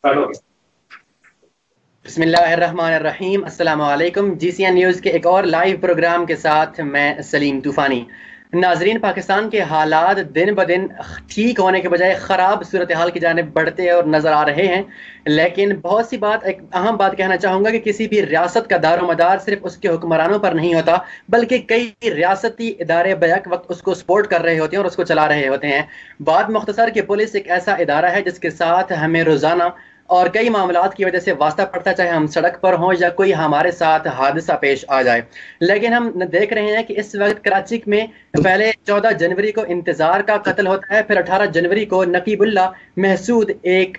Start हो गया। बिस्मिल्लाहिर्रहमानिर्रहीम। अस्सलाम वालेकुम। GCN न्यूज़ के एक और लाइव प्रोग्राम के साथ मैं सलीम तूफ़ानी। नाजरीन, पाकिस्तान के हालात दिन ब दिन ठीक होने के बजाय ख़राब सूरत हाल की जानिब बढ़ते और नज़र आ रहे हैं। लेकिन बहुत सी बात, एक अहम बात कहना चाहूँगा कि किसी भी रियासत का दारोमदार सिर्फ उसके हुक्मरानों पर नहीं होता, बल्कि कई रियासती इदारे बैक वक्त उसको सपोर्ट कर रहे होते हैं और उसको चला रहे होते हैं। बात मुख्तसर कि पुलिस एक ऐसा इदारा है जिसके साथ हमें रोज़ाना और कई मामलात की वजह से वास्ता पड़ता है, चाहे हम सड़क पर हों या कोई हमारे साथ हादसा पेश आ जाए। लेकिन हम देख रहे हैं कि इस वक्त कराची में पहले 14 जनवरी को इंतजार का कत्ल होता है, फिर 18 जनवरी को नकीबुल्ला महसूद एक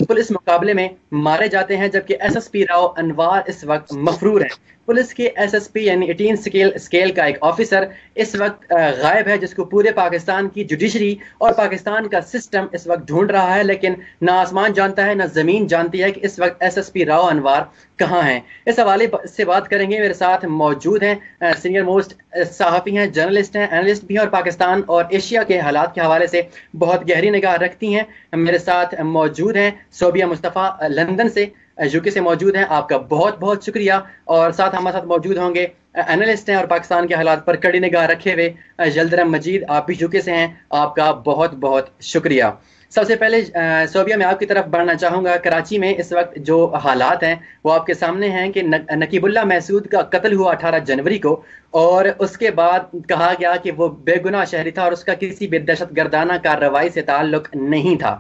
पुलिस मुकाबले में मारे जाते हैं, जबकि SSP राव अनवार इस वक्त मफरूर है। पुलिस के SSP यानी 18 स्केल का एक ऑफिसर इस वक्त गायब है, जिसको पूरे पाकिस्तान की जुडिशरी और पाकिस्तान का सिस्टम इस वक्त ढूंढ रहा है, लेकिन ना आसमान जानता है ना जमीन जानती है कि इस वक्त SSP राव अनवार कहाँ हैं। इस हवाले से बात करेंगे। मेरे साथ मौजूद हैं सीनियर मोस्ट सहाफ़ी हैं, जर्नलिस्ट हैं, एनालिस्ट भी हैं और पाकिस्तान और एशिया के हालात के हवाले से बहुत गहरी निगाह रखती हैं। मेरे साथ मौजूद हैं सोबिया मुस्तफ़ा, लंदन से, यूके से मौजूद हैं। आपका बहुत बहुत शुक्रिया। और साथ हमारे साथ मौजूद होंगे एनालिस्ट हैं और पाकिस्तान के हालात पर कड़ी निगाह रखे हुए जल्दरम मजीद, आप भी यूके से हैं। आपका बहुत बहुत शुक्रिया। सबसे पहले सोबिया, मैं आपकी तरफ बढ़ना चाहूँगा। कराची में इस वक्त जो हालात हैं वो आपके सामने हैं कि नकीबुल्ला महसूद का कत्ल हुआ 18 जनवरी को, और उसके बाद कहा गया कि वो बेगुनाह शहरी था और उसका किसी भी दहशत गर्दाना कार्रवाई से ताल्लुक नहीं था।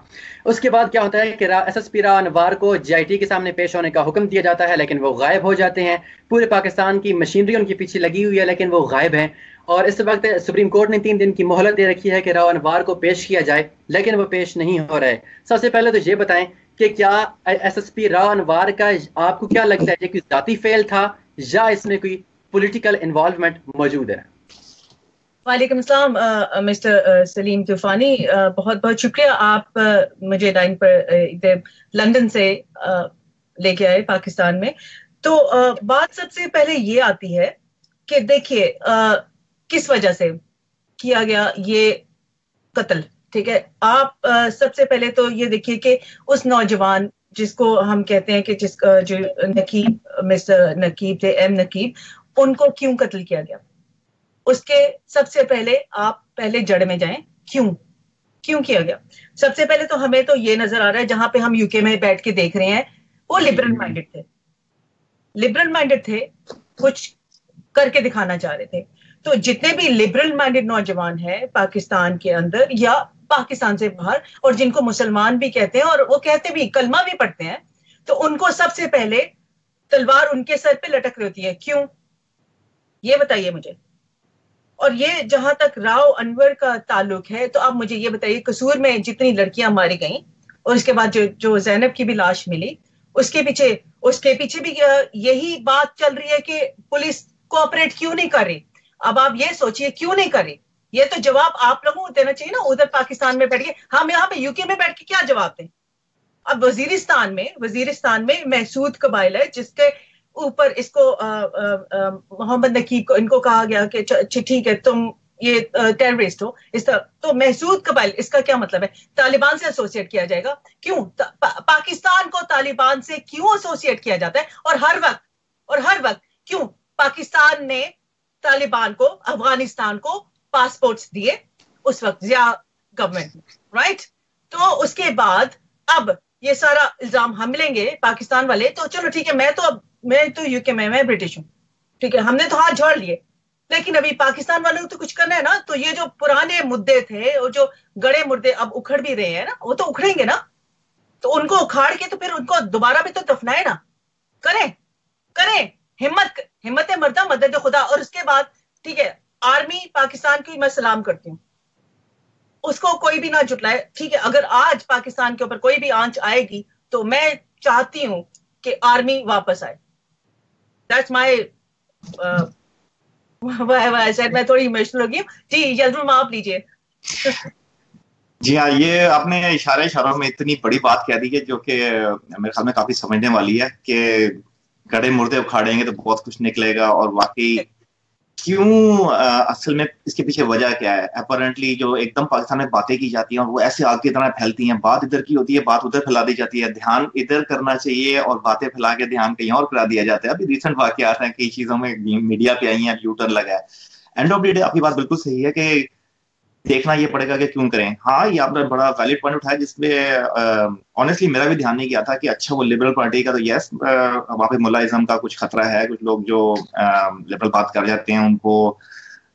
उसके बाद क्या होता है कि SSP राव अनवार को GIT के सामने पेश होने का हुक्म दिया जाता है, लेकिन वो गायब हो जाते हैं। पूरे पाकिस्तान की मशीनरी उनके पीछे लगी हुई है, लेकिन वो गायब हैं। और इस वक्त सुप्रीम कोर्ट ने 3 दिन की मोहलत दे रखी है कि राव अनवार को पेश किया जाए, लेकिन वो पेश नहीं हो रहा है। सबसे पहले तो ये बताएं कि क्या SSP राव अनवार का आपको क्या लगता है, ये कोई जाती फेल था या इसमें कोई पॉलिटिकल इन्वॉल्वमेंट मौजूद है? वालेकुम अस्सलाम मिस्टर सलीम तूफानी, बहुत बहुत शुक्रिया। आप मुझे लाइन पर इधर लंदन से लेके आए पाकिस्तान में। तो बात सबसे पहले ये आती है कि देखिए किस वजह से किया गया ये कत्ल। ठीक है, आप सबसे पहले तो ये देखिए कि उस नौजवान जिसको हम कहते हैं कि जो नकीब, मिस्टर नकीब थे, नकीब, उनको क्यों कत्ल किया गया। उसके सबसे पहले आप पहले जड़ में जाएं, क्यों किया गया। सबसे पहले तो हमें तो ये नजर आ रहा है, जहां पे हम यूके में बैठ के देख रहे हैं, वो लिबरल माइंडेड थे, कुछ करके दिखाना चाह रहे थे। तो जितने भी लिबरल माइंडेड नौजवान हैं पाकिस्तान के अंदर या पाकिस्तान से बाहर, और जिनको मुसलमान भी कहते हैं और वो कहते भी कलमा भी पढ़ते हैं, तो उनको सबसे पहले तलवार उनके सर पे लटक रही होती है। क्यों, ये बताइए मुझे। और ये जहां तक राव अनवर का ताल्लुक है, तो आप मुझे ये बताइए, कसूर में जितनी लड़कियां मारी गईं और उसके बाद जो ज़ैनब की भी लाश मिली, उसके पीछे भी यही बात चल रही है कि पुलिस कोऑपरेट क्यों नहीं कर रही। अब आप ये सोचिए क्यों नहीं कर रही, ये तो जवाब आप लोगों को देना चाहिए ना, उधर पाकिस्तान में बैठ के। हम यहाँ पे यूके में बैठ के क्या जवाब दें। अब वजीरिस्तान में महसूद कबाइल है, जिसके ऊपर इसको मोहम्मद नकीब को इनको कहा गया कि ठीक है तुम ये टेररिस्ट हो। इस तरह तो महसूद कबाइल, इसका क्या मतलब है, तालिबान से एसोसिएट किया जाएगा। क्यों पाकिस्तान को तालिबान से क्यों एसोसिएट किया जाता है। और हर वक्त क्यों पाकिस्तान ने तालिबान को, अफगानिस्तान को पासपोर्ट्स दिए उस वक्त जिया गवर्नमेंट, राइट। तो उसके बाद अब ये सारा इल्जाम हम लेंगे पाकिस्तान वाले, तो चलो ठीक है, मैं तो यूके में, मैं ब्रिटिश हूं, ठीक है, हमने तो हाथ जोड़ लिए। लेकिन अभी पाकिस्तान वालों को तो कुछ करना है ना। तो ये जो पुराने मुद्दे थे, वो जो गड़े मुद्दे अब उखड़ भी रहे हैं ना, वो तो उखड़ेंगे ना। तो उनको उखाड़ के तो फिर उनको दोबारा भी तो दफनाए ना। करें हिम्मत मर्दा मदद खुदा। और उसके बाद ठीक है, आर्मी पाकिस्तान की मैं सलाम करती हूँ, उसको कोई भी ना जुटलाए। ठीक है, अगर आज पाकिस्तान के ऊपर कोई भी आंच आएगी तो मैं चाहती हूं कि आर्मी वापस आए। दैट्स माय मैं थोड़ी इमोशनल हो गई जी। जल्द आप लीजिए। जी हाँ, ये आपने इशारों में इतनी बड़ी बात कह दी है जो कि मेरे ख्याल में काफी समझने वाली है कि गड़े मुर्दे उखाड़ेंगे तो बहुत कुछ निकलेगा। और वाकई क्यों असल में इसके पीछे वजह क्या है? अपरेंटली जो एकदम पाकिस्तान में बातें की जाती हैं वो ऐसे आग की तरह फैलती हैं, बात इधर की होती है, बात उधर फैला दी जाती है, ध्यान इधर करना चाहिए और बातें फैला के ध्यान कहीं और करा दिया जाता है। अभी रिसेंट वाकयात हैं, कई चीजों में मीडिया पे आई हैं, यू टर्न लगा है। एंड ऑफ द डे आपकी बात बिल्कुल सही है कि देखना ये पड़ेगा कि क्यों करें। हाँ, ये आपने बड़ा वैलिड पॉइंट उठाया जिसमें ऑनेस्टली मेरा भी ध्यान नहीं गया था कि अच्छा वो लिबरल पार्टी का तो यस वहाँ पे मुलाइज्म का कुछ खतरा है। कुछ लोग जो लिबरल बात कर जाते हैं उनको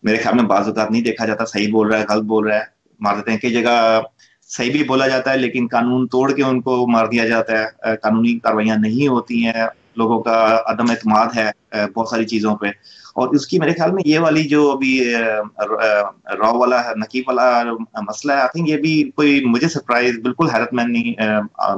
मेरे ख्याल में बाज़ औक़ात नहीं देखा जाता सही बोल रहा है गलत बोल रहा है, मार देते हैं। कई जगह सही भी बोला जाता है लेकिन कानून तोड़ के उनको मार दिया जाता है, कानूनी कार्रवाइयाँ नहीं होती हैं, लोगों का अदम एतमाद है बहुत सारी चीजों पे। और उसकी मेरे ख्याल में ये वाली जो अभी रॉ वाला नकीब वाला मसला है, आई थिंक ये भी कोई मुझे सरप्राइज बिल्कुल हैरतमंद नहीं,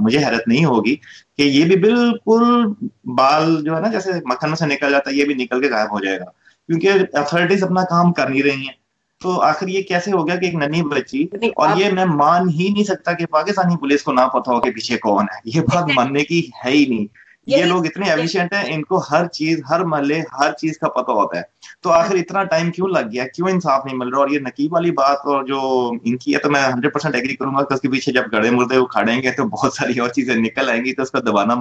मुझे हैरत नहीं होगी कि ये भी बिल्कुल बाल जो है ना जैसे मक्खन में से निकल जाता है ये भी निकल के गायब हो जाएगा, क्योंकि अथॉरिटीज अपना काम कर नहीं रही हैं। तो आखिर ये कैसे हो गया कि एक नन्ही बच्ची, और ये मैं मान ही नहीं सकता कि पाकिस्तानी पुलिस को ना पता हो कि पीछे कौन है। ये बात मानने की है ही नहीं। ये लोग इतने एफिशिएंट हैं, इनको हर चीज, हर महल्ले, हर चीज का पता होता है। तो आखिर इतना टाइम क्यों लग गया, क्यों इंसाफ नहीं मिल रहा? और ये नकीब वाली बात और जो इनकी है, तो मैं 100% एग्री करूंगा कि उसके पीछे जब गड़े मुर्दे उखाड़ेंगे तो बहुत सारी और चीजें निकल आएंगी, तो उसका दबाना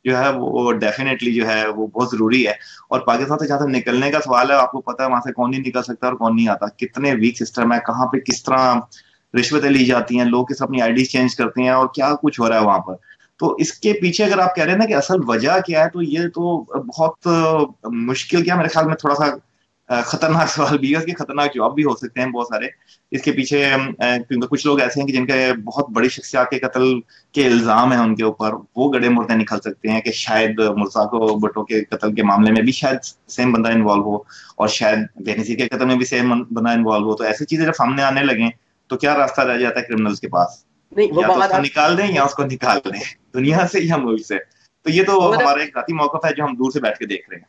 जो है वो डेफिनेटली जो है वो बहुत जरूरी है। और पाकिस्तान से जहां तक निकलने का सवाल है, आपको पता है वहां से कौन नहीं निकल सकता और कौन नहीं आता। कितने वीक सिस्टम है, कहाँ पे किस तरह रिश्वतें ली जाती हैं, लोग किस अपनी आईडी चेंज करते हैं और क्या कुछ हो रहा है वहां पर। तो इसके पीछे अगर आप कह रहे हैं ना कि असल वजह क्या है, तो ये तो बहुत मुश्किल, क्या मेरे ख्याल में थोड़ा सा खतरनाक सवाल भी है, इसके खतरनाक जवाब भी हो सकते हैं बहुत सारे इसके पीछे। क्योंकि कुछ लोग ऐसे हैं कि जिनके बहुत बड़ी शख्सियत के कत्ल के इल्जाम है उनके ऊपर, वो गड़े मुर्दे निकल सकते हैं कि शायद मुर्साको भुट्टो के कत्ल के मामले में भी शायद सेम बंदा इन्वॉल्व हो, और शायद बेनजीर के कत्ल में भी सेम बंदा इन्वॉल्व हो। तो ऐसी चीजें जब सामने आने लगे तो क्या रास्ता रह जाता है क्रिमिनल्स के पास? नहीं, वो या तो उसको निकाल दें या उसको निकाल दें दुनिया से या मुल्क से। तो ये तो हमारा एक जाती मौकफ है जो हम दूर से बैठ के देख रहे हैं।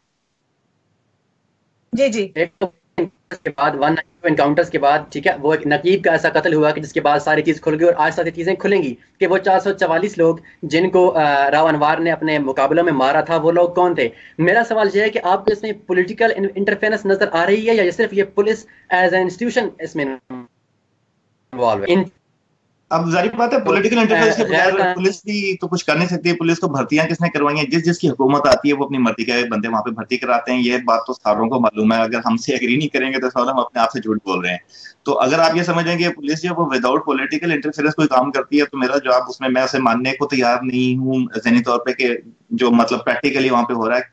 जी जी। के बाद 192 एनकाउंटर्स के बाद, ठीक है, वो एक नकीब का ऐसा कत्ल हुआ कि जिसके बाद सारी चीज खुल गई, और आज सारी चीजें खुलेंगी कि वो 444 लोग जिनको राव अनवार ने अपने मुकाबलों में मारा था, वो लोग कौन थे। मेरा सवाल यह है कि आपको इसमें पॉलिटिकल इंटरफेरेंस नजर आ रही है या सिर्फ ये पुलिस एज एन इंस्टीट्यूशन इसमें इन्वॉल्व है? अब जारी बात है, पॉलिटिकल इंटरफेरेंस के बगैर पुलिस भी तो कुछ कर नहीं सकती। पुलिस को भर्तियां किसने करवाई हैं? जिसकी हुकूमत आती है वो अपनी मर्जी के बंदे वहां पे भर्ती कराते हैं। ये बात तो सारों को मालूम है। अगर हमसे एग्री नहीं करेंगे तो हम अपने आप से झूठ बोल रहे हैं। तो अगर आप ये समझें कि पुलिस जो वो विदाउट पॉलिटिकल इंटरफेरेंस कोई काम करती है, तो मेरा जवाब उसमें मैं उसे मानने को तैयार नहीं हूँ ज़हनी तौर पर, कि जो मतलब प्रैक्टिकली वहां पे हो रहा है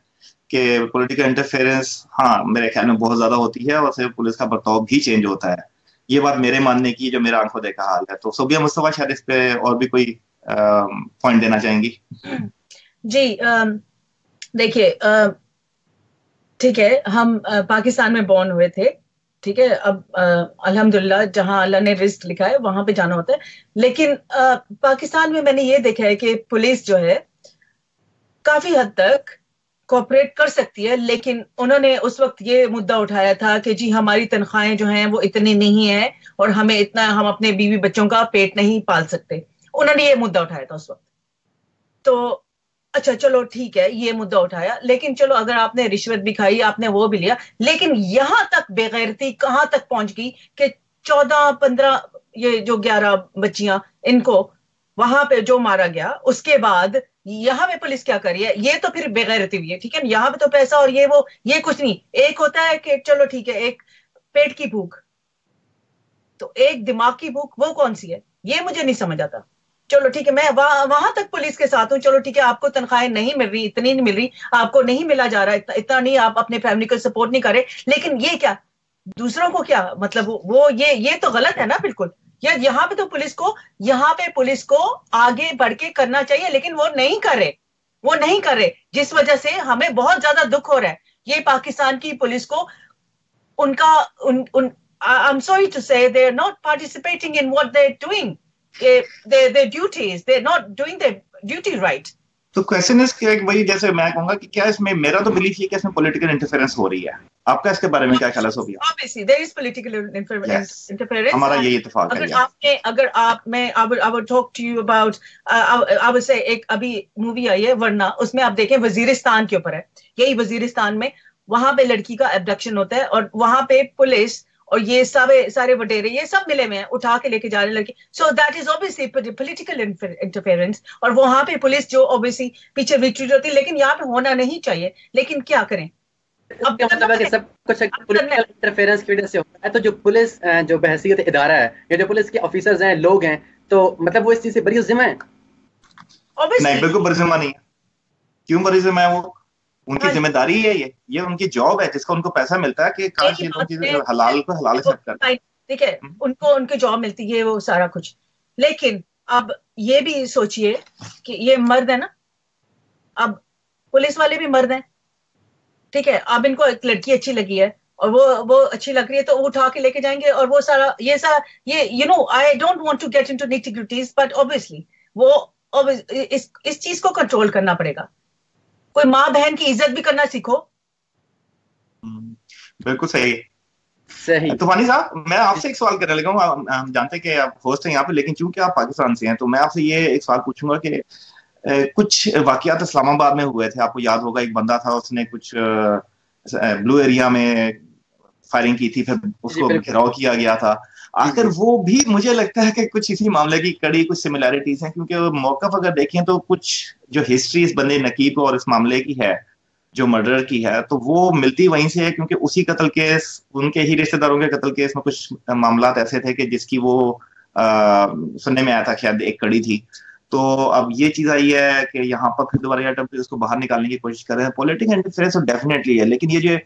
कि पॉलिटिकल इंटरफेरेंस हाँ मेरे ख्याल में बहुत ज्यादा होती है, और सिर्फ पुलिस का बर्ताव भी चेंज होता है। ये बात मेरे मानने की, जो मेरा आंखों देखा हाल है। तो सोबिया मुस्तफा शायद इस पे और भी कोई पॉइंट देना चाहेंगी? जी, देखिए, ठीक है, हम पाकिस्तान में बॉर्न हुए थे, ठीक है। अब अल्हम्दुलिल्लाह जहां अल्लाह ने रिस्क लिखा है वहां पे जाना होता है। लेकिन पाकिस्तान में मैंने ये देखा है कि पुलिस जो है काफी हद तक कोऑपरेट कर सकती है, लेकिन उन्होंने उस वक्त ये मुद्दा उठाया था कि जी हमारी तनख्वाहें जो हैं वो इतनी नहीं है और हमें इतना, हम अपने बीवी बच्चों का पेट नहीं पाल सकते। उन्होंने ये मुद्दा उठाया था उस वक्त। तो अच्छा चलो ठीक है, ये मुद्दा उठाया, लेकिन चलो अगर आपने रिश्वत भी खाई, आपने वो भी लिया, लेकिन यहां तक बेगैरती कहां तक पहुंच गई कि 14-15 ये जो 11 बच्चियां, इनको वहां पे जो मारा गया, उसके बाद यहाँ पे पुलिस क्या करी है? ये तो फिर बेगैरती हुई है, ठीक है। यहाँ पे तो पैसा और ये वो, ये कुछ नहीं। एक होता है कि चलो ठीक है, एक पेट की भूख, तो एक दिमाग की भूख, वो कौन सी है? ये मुझे नहीं समझ आता। चलो ठीक है, मैं वहां तक पुलिस के साथ हूँ। चलो ठीक है, आपको तनख्वाहें नहीं मिल रही, इतनी नहीं मिल रही, आपको नहीं मिला जा रहा, इतना नहीं, आप अपने फैमिली को सपोर्ट नहीं कर रहे, लेकिन ये क्या, दूसरों को क्या मतलब, वो ये तो गलत है ना बिल्कुल। यहाँ पे तो पुलिस को, यहाँ पे पुलिस को आगे बढ़ के करना चाहिए, लेकिन वो नहीं कर रहे, वो नहीं कर रहे, जिस वजह से हमें बहुत ज्यादा दुख हो रहा है। ये पाकिस्तान की पुलिस को उनका I'm sorry to say they're not participating in what they're doing. Their duties, they're not doing their duty right. तो क्वेश्चन इज कि वही, जैसे मैं कहूंगा कि क्या इसमें, मेरा तो बिलीफ ये कि इसमें पॉलिटिकल इंटरफेरेंस हो रही है। आपका इसके बारे में क्या ख्याल है Sobia? Obviously there is political interference. हमारा यही इत्तेफाक है। अगर आप, मैं I would talk to you about, I would say, एक अभी मूवी आई है वरना, उसमें आप देखें वजीरिस्तान के ऊपर है। यही वजीरिस्तान में वहां पे लड़की का एब्डक्शन होता है और वहां पे पुलिस और ये सारे वडेरे ये सब मिले हुए हैं, उठा के लेके जा रहे लड़की। So that is obviously political interference, और वहां पे पुलिस जो ऑब्वियसली पीछे रिट्रीट होती है, लेकिन यहाँ पे होना नहीं चाहिए, लेकिन क्या करें। अब क्या मतलब है कि सब कुछ पॉलिटिकल इंटरफेरेंस की वजह से होता है, तो जो पुलिस जो बहसीत इदारा है या जो पुलिस के ऑफिसर्स हैं, लोग हैं, तो मतलब वो इस चीज से बरी जिम्मा है? नहीं, बिल्कुल बरी जिम्मा नहीं है। क्यों बरी जिम्मा है? वो उनकी जिम्मेदारी है, ये उनकी जॉब है जिसका उनको पैसा मिलता है कि काश ये लोग हलाल को हलाल एक्सेप्ट करते हैं। ठीक है, उनको उनकी जॉब मिलती है वो सारा कुछ, लेकिन अब ये भी सोचिए कि ये मर्द है ना, अब पुलिस वाले भी मर्द हैं, ठीक है। अब इनको एक लड़की अच्छी लगी है और वो अच्छी लग रही है, तो वो उठा के लेके जाएंगे और वो सारा ये you know I don't want to get into nitty gritties, but obviously वो इस चीज को कंट्रोल करना पड़ेगा। कोई माँ बहन की इज्जत भी करना सीखो। बिल्कुल सही। तूफानी साहब, मैं आपसे एक सवाल करने लगा हूँ। हम जानते हैं कि आप होस्ट हैं यहाँ पे, लेकिन चूंकि आप पाकिस्तान से हैं तो मैं आपसे ये एक सवाल पूछूंगा कि कुछ वाकयात इस्लामाबाद में हुए थे, आपको याद होगा। एक बंदा था, उसने कुछ ब्लू एरिया में फायरिंग की थी, फिर उसको घेराव किया गया था। आखिर वो भी मुझे लगता है कि कुछ इसी मामले की कड़ी कुछ सिमिलैरिटीज हैं, क्योंकि मौका अगर देखें तो कुछ जो हिस्ट्री इस बंदे नकीब और इस मामले की है, जो मर्डर की है, तो वो मिलती वहीं से है, क्योंकि उसी कत्ल केस, उनके ही रिश्तेदारों के कत्ल केस में कुछ मामला ऐसे थे कि जिसकी वो सुनने में आया था शायद एक कड़ी थी। तो अब ये चीज आई है कि यहाँ पर फिर दोबारा उसको बाहर निकालने की कोशिश कर रहे हैं। पॉलिटिकल इंटरफेरेंस तो डेफिनेटली है, लेकिन ये जो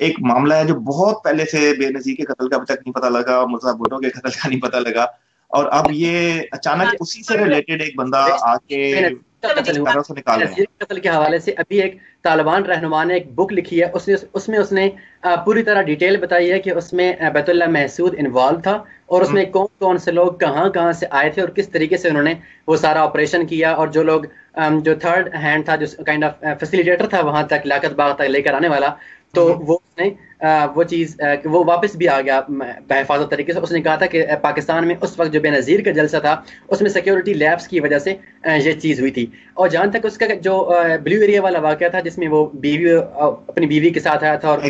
एक मामला है जो बहुत पहले से बेनजीर के कत्ल का अभी तक नहीं पता लगा, मुर्तजा भुट्टो के कत्ल का नहीं पता लगा, और अब ये अचानक उसी से रिलेटेड एक बंदा आके कत्ल के हवाले से अभी एक तालिबान रहनुमा ने एक बुक लिखी है, उसमें उसने पूरी तरह डिटेल बताई है कि उसमें बैतुल्लाह महसूद इन्वॉल्व था और उसमें कौन कौन से लोग कहाँ से आए थे और किस तरीके से उन्होंने वो सारा ऑपरेशन किया, और जो लोग जो थर्ड हैंड था, जो काइंड ऑफ फैसिलिटेटर था वहां तक लाकत बाग तक लेकर आने वाला, तो वो उसने वो चीज़ वो वापस भी आ गया बहिफाजत तरीके से। उसने कहा था कि पाकिस्तान में उस वक्त जो बेनज़ीर का जलसा था उसमें सिक्योरिटी लैब्स की वजह से ये चीज़ हुई थी। और जहाँ तक उसका जो ब्लू एरिया वाला वाक़या था जिसमें वो अपनी बीवी के साथ आया था और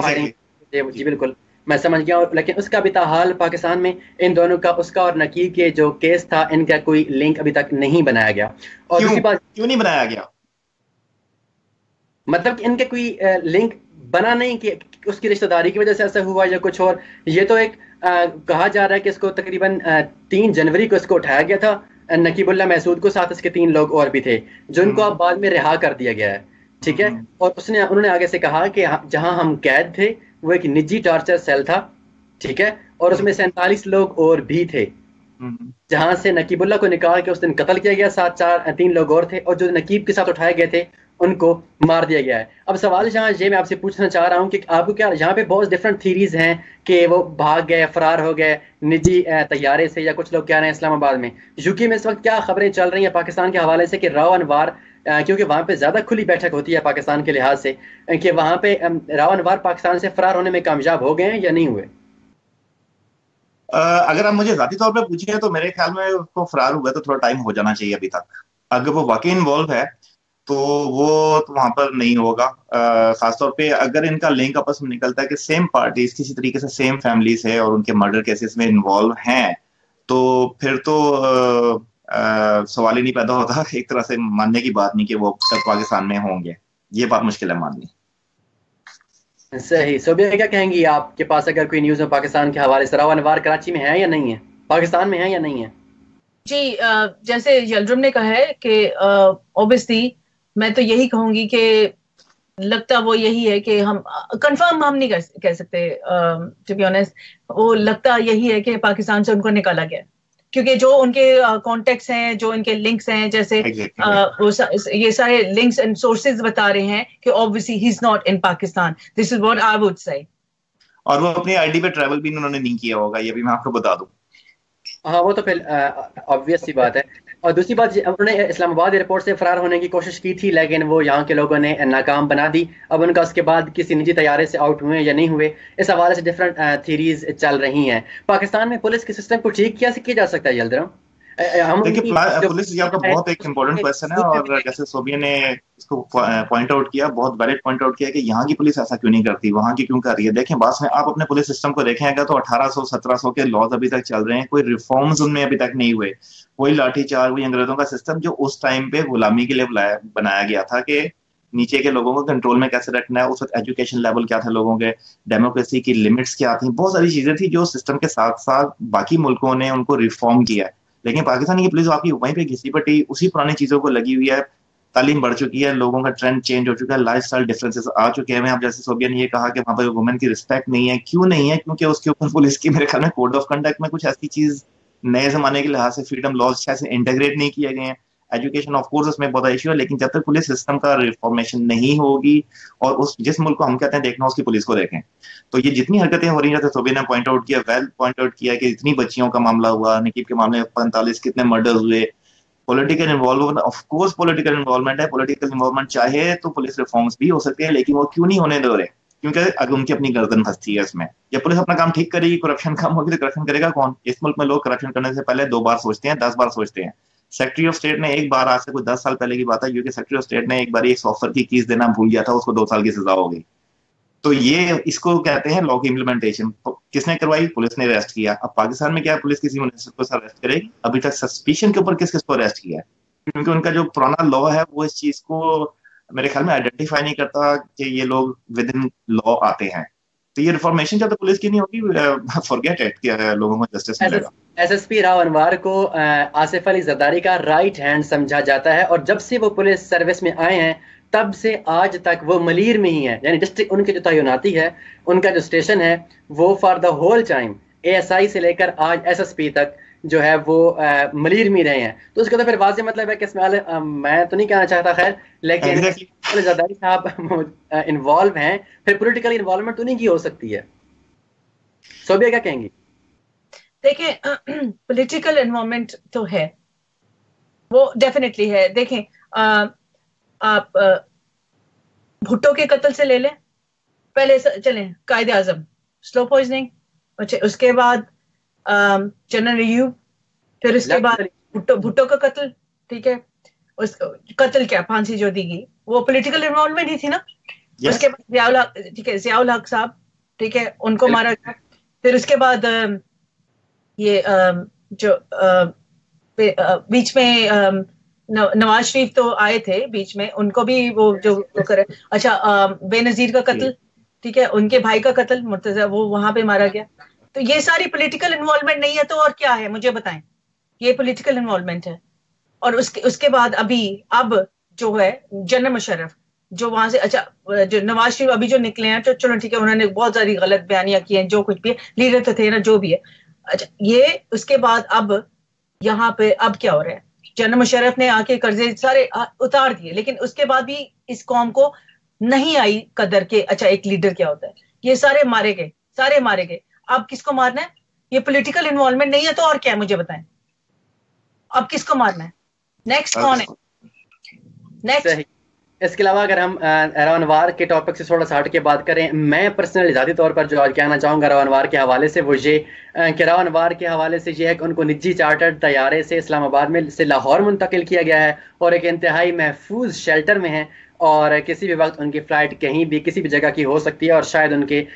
जी बिल्कुल मैं समझ गया, लेकिन उसका भी ताहाल पाकिस्तान में इन दोनों का, उसका और नकीब के जो केस था, इनका कोई लिंक अभी तक नहीं बनाया गया। और दूसरी बात, क्यों नहीं बनाया गया? मतलब कि इनके कोई लिंक बना नहीं कि उसकी रिश्तेदारी की वजह से ऐसा हुआ या कुछ और। ये तो एक कहा जा रहा है कि इसको तकरीबन 3 जनवरी को इसको उठाया गया था, नकीबुल्लाह महसूद को साथ इसके 3 लोग और भी थे, जिनको अब बाद में रिहा कर दिया गया है, ठीक है। और उन्होंने आगे से कहा कि जहां हम कैद थे वो एक निजी टॉर्चर सेल था, ठीक है, और उसमें 47 लोग और भी थे, जहां से नकीबुल्लाह को निकाल के उस दिन कत्ल किया गया, साथ 3 लोग और थे, और जो नकीब के साथ उठाए गए थे उनको मार दिया गया है। अब सवाल जहाँ ये मैं आपसे पूछना चाह रहा हूँ कि आपको क्या, यहाँ पे बहुत डिफरेंट थीरीज हैं कि वो भाग गए, फरार हो गए निजी तैयारे से, या कुछ लोग कह रहे हैं इस्लामाबाद में। यूके में इस वक्त क्या खबरें चल रही हैं पाकिस्तान के हवाले से कि राव अनवार, क्योंकि वहाँ पे ज़्यादा खुली बैठक होती है पाकिस्तान के लिहाज से, कि वहाँ पे राव अनवार पाकिस्तान से फरार होने में कामयाब हो गए हैं या नहीं हुए? अगर आप मुझे ज़ाती तौर पे पूछें तो मेरे ख्याल में उसको फरार हुए तो थोड़ा टाइम हो जाना चाहिए अभी तक। अगर वो वाकई इन्वॉल्व है तो वो तो वहां पर नहीं होगा। खासतौर पे अगर इनका लिंक आपस में निकलता है कि सेम पार्टीज किसी तरीके से सेम फैमिली से और उनके मर्डर केसेस में इन्वॉल्व हैं, तो फिर तो सवाल ही नहीं पैदा होता, एक तरह से मानने की बात नहीं कि वो पाकिस्तान में होंगे। ये बात मुश्किल है माननी। सही। सोबिया, क्या कहेंगी आपके पास अगर कोई न्यूज़ हो पाकिस्तान के हवाले से? राव अनवार कराची में है या नहीं है, पाकिस्तान में है या नहीं है? जी, जैसे यलड्रम ने कहा है कि ऑब्वियसली मैं तो यही कहूंगी कि लगता वो यही है कि हम कंफर्म हम नहीं कह सकते, टू बी ऑनेस्ट। वो लगता यही है कि पाकिस्तान से उनको निकाला गया, क्योंकि जो उनके कॉन्टेक्ट्स हैं, जो उनके लिंक्स हैं, जैसे ये सारे लिंक्स एंड सोर्सेज बता रहे हैं कि obviously he is not in Pakistan. This is what I would say. और वो अपनी आईडी पे ट्रैवल भी उन्होंने नहीं किया होगा, ये भी मैं आपको बता दूं। हाँ, वो तो फिर ऑब्वियस सी बात है। और दूसरी बात, उन्होंने इस्लामाबाद एयरपोर्ट से फरार होने की कोशिश की थी, लेकिन वो यहाँ के लोगों ने नाकाम बना दी। अब उनका उसके बाद किसी निजी तैयारे से आउट हुए या नहीं हुए, इस हवाले से डिफरेंट थीरीज चल रही हैं। पाकिस्तान में पुलिस के सिस्टम को ठीक किया जा सकता है यलदरम? देखिए पुलिस जी, आपका बहुत एक इम्पोर्टेंट क्वेश्चन है, और जैसे सोबिया ने इसको पॉइंट आउट किया, बहुत वैलिड पॉइंट आउट किया कि यहाँ की पुलिस ऐसा क्यों नहीं करती, वहां की क्यों कर रही है। देखें बाद में आप अपने पुलिस सिस्टम को देखेंगे तो 1800-1700 के लॉज अभी तक चल रहे हैं, कोई रिफॉर्म्स उनमें अभी तक नहीं हुए। वही लाठीचार्ज, वही अंग्रेजों का सिस्टम जो उस टाइम पे गुलामी के लिए बनाया गया था कि नीचे के लोगों को कंट्रोल में कैसे रखना है। उस वक्त एजुकेशन लेवल क्या था लोगों के, डेमोक्रेसी की लिमिट्स क्या थी, बहुत सारी चीजें थी जो सिस्टम के साथ साथ बाकी मुल्कों ने उनको रिफॉर्म किया है। लेकिन पाकिस्तान की पुलिस आपकी वहीं पे घिसी पटी उसी पुरानी चीजों को लगी हुई है। तालीम बढ़ चुकी है, लोगों का ट्रेंड चेंज हो चुका है, लाइफस्टाइल डिफरेंसेस आ चुके हैं। अब जैसे सोबिया ने ये कहा कि वहां पर वुमेन की रिस्पेक्ट नहीं है, क्यों नहीं है? क्योंकि उसके ऊपर पुलिस की मेरे ख्याल में कोड ऑफ कंडक्ट में कुछ ऐसी चीज नए जमाने के लिहाज से फ्रीडम लॉज ऐसे इंटीग्रेट नहीं किए गए हैं। एजुकेशन ऑफ कोर्स उसमें बहुत इश्यू है, लेकिन जब तक पुलिस सिस्टम का रिफॉर्मेशन नहीं होगी, और उस जिस मुल्क को हम कहते हैं देखना, उसकी पुलिस को देखें, तो ये जितनी हरकतें हो रही हैं, जैसे सोबिया ने पॉइंट आउट किया, वेल पॉइंट आउट किया कि इतनी बच्चियों का मामला हुआ, नकीब के मामले में 45 कितने मर्डर्स हुए, political involvement, of course political involvement है। पॉलिटिकल इन्वॉल्वमेंट चाहे तो पुलिस रिफॉर्म्स भी हो सकते हैं, लेकिन वो क्यों नहीं होने दे रहे? क्योंकि अगर उनकी अपनी गर्दन फंसती है इसमें। जब पुलिस अपना काम ठीक करेगी, करप्शन कम होगी, तो करप्शन करेगा कौन? इस मुल्क में लोग करप्शन करने से पहले 2 बार सोचते हैं, 10 बार सोचते हैं। सेक्रेटरी ऑफ स्टेट ने एक बार, आज से कुछ 10 साल पहले की बात है, यूके सेक्रेटरी ऑफ स्टेट ने एक बार एक सॉफ्टवेयर की कीज देना भूल गया था, उसको 2 साल की सजा हो गई। तो ये इसको कहते हैं लॉ की इम्प्लीमेंटेशन। किसने करवाई? पुलिस ने अरेस्ट किया। अब पाकिस्तान में क्या पुलिस किसी मिनिस्टर को अरेस्ट करेगी? अभी तक सस्पिशन के ऊपर किस किस को अरेस्ट किया है? क्योंकि उनका जो पुराना लॉ है वो इस चीज को मेरे ख्याल में आइडेंटिफाई नहीं करता कि ये लोग विद इन लॉ आते हैं। तो ये रिफॉर्मेशन जब तक पुलिस की नहीं होगी, फॉरगेट इट, कि लोगों को जस्टिस मिलेगा। एसएसपी राव अनवर को आसिफ अली जरदारी का राइट हैंड समझा जाता है, और जब से वो पुलिस सर्विस में आए हैं तब से आज तक वो मलीर में ही है। यानी डिस्ट्रिक्ट उनकी जो तैनाती है, उनका जो स्टेशन है, वो for the whole time ASI से लेकर आज एसएसपी तक जो है वो मलीर में रहे हैं। तो उसका तो फिर वाज़ेह मतलब है कि इसमें मैं तो नहीं कहना चाहता, खैर, लेकिन जरदारी साहब इन्वॉल्व हैं, फिर पॉलिटिकल इन्वॉल्वमेंट तो नहीं की हो सकती है। सोबिया क्या कहेंगी? देखें, पॉलिटिकल इन्वॉल्वमेंट तो है, वो डेफिनेटली है। देखें, आप भुट्टो के कत्ल से ले लें, पहले चलें कायदे आजम, स्लो पॉइजनिंग, उसके बाद जनरल अयूब, फिर उसके बाद भुट्टो का कत्ल, ठीक है, उस कत्ल क्या, फांसी जो दी गई, वो पॉलिटिकल इन्वॉल्वमेंट ही थी ना। yes. उसके बाद ज़ियाउल हक साहब, ठीक है, उनको मारा गया। फिर उसके बाद ये जो बीच में नवाज शरीफ तो आए थे बीच में, उनको भी वो जो करे, अच्छा, बेनजीर का कत्ल, ठीक है, उनके भाई का कत्ल मुर्तजा, वो वहां पे मारा गया। तो ये सारी पॉलिटिकल इन्वॉल्वमेंट नहीं है तो और क्या है, मुझे बताएं। ये पॉलिटिकल इन्वॉल्वमेंट है। और उसके बाद अब जो है जनरल मुशर्रफ जो वहां से, अच्छा, जो नवाज शरीफ अभी जो निकले हैं, तो चलो ठीक है, उन्होंने बहुत सारी गलत बयानियां की हैं, जो कुछ भी है, लीडर तो थे ना, जो भी है। अच्छा, ये उसके बाद अब यहाँ पे अब क्या हो रहा है? जनरल मुशर्रफ ने आके कर्जे सारे उतार दिए, लेकिन उसके बाद भी इस कौम को नहीं आई कदर के अच्छा एक लीडर क्या होता है। ये सारे मारे गए। अब किसको मारना है? ये पॉलिटिकल इन्वॉल्वमेंट नहीं है तो और क्या है, मुझे बताएं। अब किसको मारना है? नेक्स्ट कौन है? नेक्स्ट। इसके अलावा अगर हम राव अनवर के टॉपिक से थोड़ा सा हट के बात करें, मैं पर्सनली ज़ाती तौर पर जो आज कहना चाहूँगा राव अनवर के हवाले से, वो ये कि राव अनवर के हवाले से ये है कि उनको निजी चार्टर्ड तैयारे से इस्लामाबाद में से लाहौर मुंतकिल किया गया है, और एक इंतहाई महफूज शेल्टर में है, और किसी भी वक्त उनकी फ़्लाइट कहीं भी किसी भी जगह की हो सकती है, और शायद उनके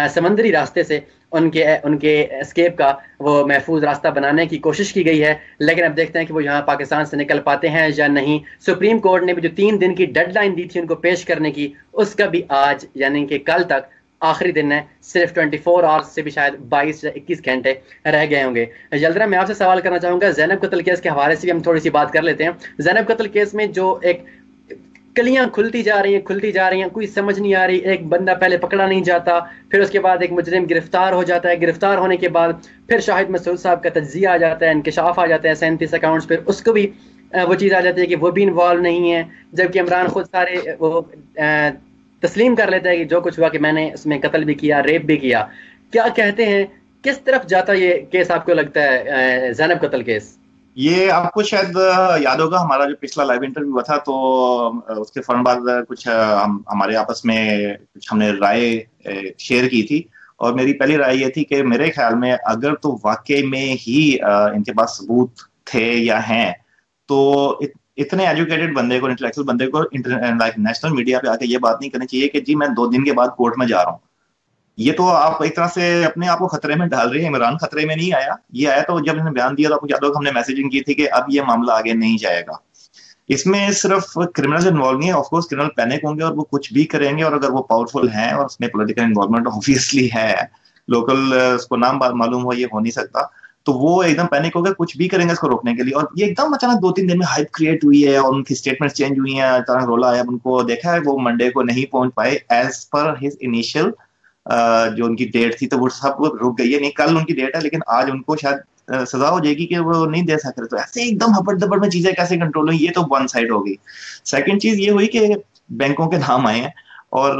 समंदरी रास्ते से उनके एस्केप का वो महफूज रास्ता बनाने की कोशिश की गई है। लेकिन अब देखते हैं कि वो यहाँ पाकिस्तान से निकल पाते हैं या नहीं। सुप्रीम कोर्ट ने भी जो 3 दिन की डेडलाइन दी थी उनको पेश करने की, उसका भी आज यानी कि कल तक आखिरी दिन है। सिर्फ 24 आवर्स से भी शायद 22 या 21 घंटे रह गए होंगे। जल्दरा, मैं आपसे सवाल करना चाहूँगा, ज़ैनब कत्ल केस के हवाले से भी हम थोड़ी सी बात कर लेते हैं। ज़ैनब कत्ल केस में जो एक कलियां खुलती जा रही हैं, कोई समझ नहीं आ रही। एक बंदा पहले पकड़ा नहीं जाता, फिर उसके बाद एक मुजरिम गिरफ्तार हो जाता है, गिरफ्तार होने के बाद फिर शाहिद मसूद साहब का तज्जिया आ जाता है, इंकशाफ आ जाता है 37 अकाउंट्स पर, उसको भी वो चीज़ आ जाती है कि वो भी इन्वॉल्व नहीं है, जबकि इमरान खुद सारे वो तस्लीम कर लेता है कि जो कुछ हुआ कि मैंने उसमें कत्ल भी किया, रेप भी किया। क्या कहते हैं, किस तरफ जाता ये केस आपको लगता है, ज़ैनब कत्ल केस? ये आपको शायद याद होगा, हमारा जो पिछला लाइव इंटरव्यू हुआ था, तो उसके फौरन बाद कुछ हमारे आपस में कुछ हमने राय शेयर की थी, और मेरी पहली राय ये थी कि मेरे ख्याल में अगर तो वाकई में ही इनके पास सबूत थे या हैं, तो इतने एजुकेटेड बंदे को, इंटेलेक्चुअल बंदे को लाइक नेशनल मीडिया पे आके ये बात नहीं करनी चाहिए कि जी मैं 2 दिन के बाद कोर्ट में जा रहा हूँ। ये तो आप एक तरह से अपने आप को खतरे में डाल रहे हैं। इमरान खतरे में नहीं आया, ये आया तो जब इसने बयान दिया तो आपको याद होगा हमने मैसेजिंग की थी कि अब ये मामला आगे नहीं जाएगा। इसमें सिर्फ क्रिमिनल इन्वॉल्व नहीं है, ऑफकोर्स क्रिमिनल पैनिक होंगे और वो कुछ भी करेंगे, और अगर वो पावरफुल हैं और उसमें पॉलिटिकल इन्वॉल्वमेंट ऑब्वियसली है, लोकल उसको नाम मालूम हो ये हो नहीं सकता, तो वो एकदम पैनिक हो गए, कुछ भी करेंगे इसको रोकने के लिए। और ये एकदम अचानक 2-3 दिन में हाइप क्रिएट हुई है और उनकी स्टेटमेंट चेंज हुई है, अचानक रोला आया, उनको देखा है वो मंडे को नहीं पहुंच पाए एज पर हिज इनिशियल जो उनकी डेट थी, तो वो सब रुक गई है। नहीं कल उनकी डेट है, लेकिन आज उनको शायद सजा हो जाएगी कि वो नहीं दे सक रहे। तो ऐसे एकदम हपड़ दपड़ में चीजें कैसे कंट्रोल हुई, ये तो वन साइड हो गई। सेकंड चीज ये हुई कि बैंकों के नाम आए हैं और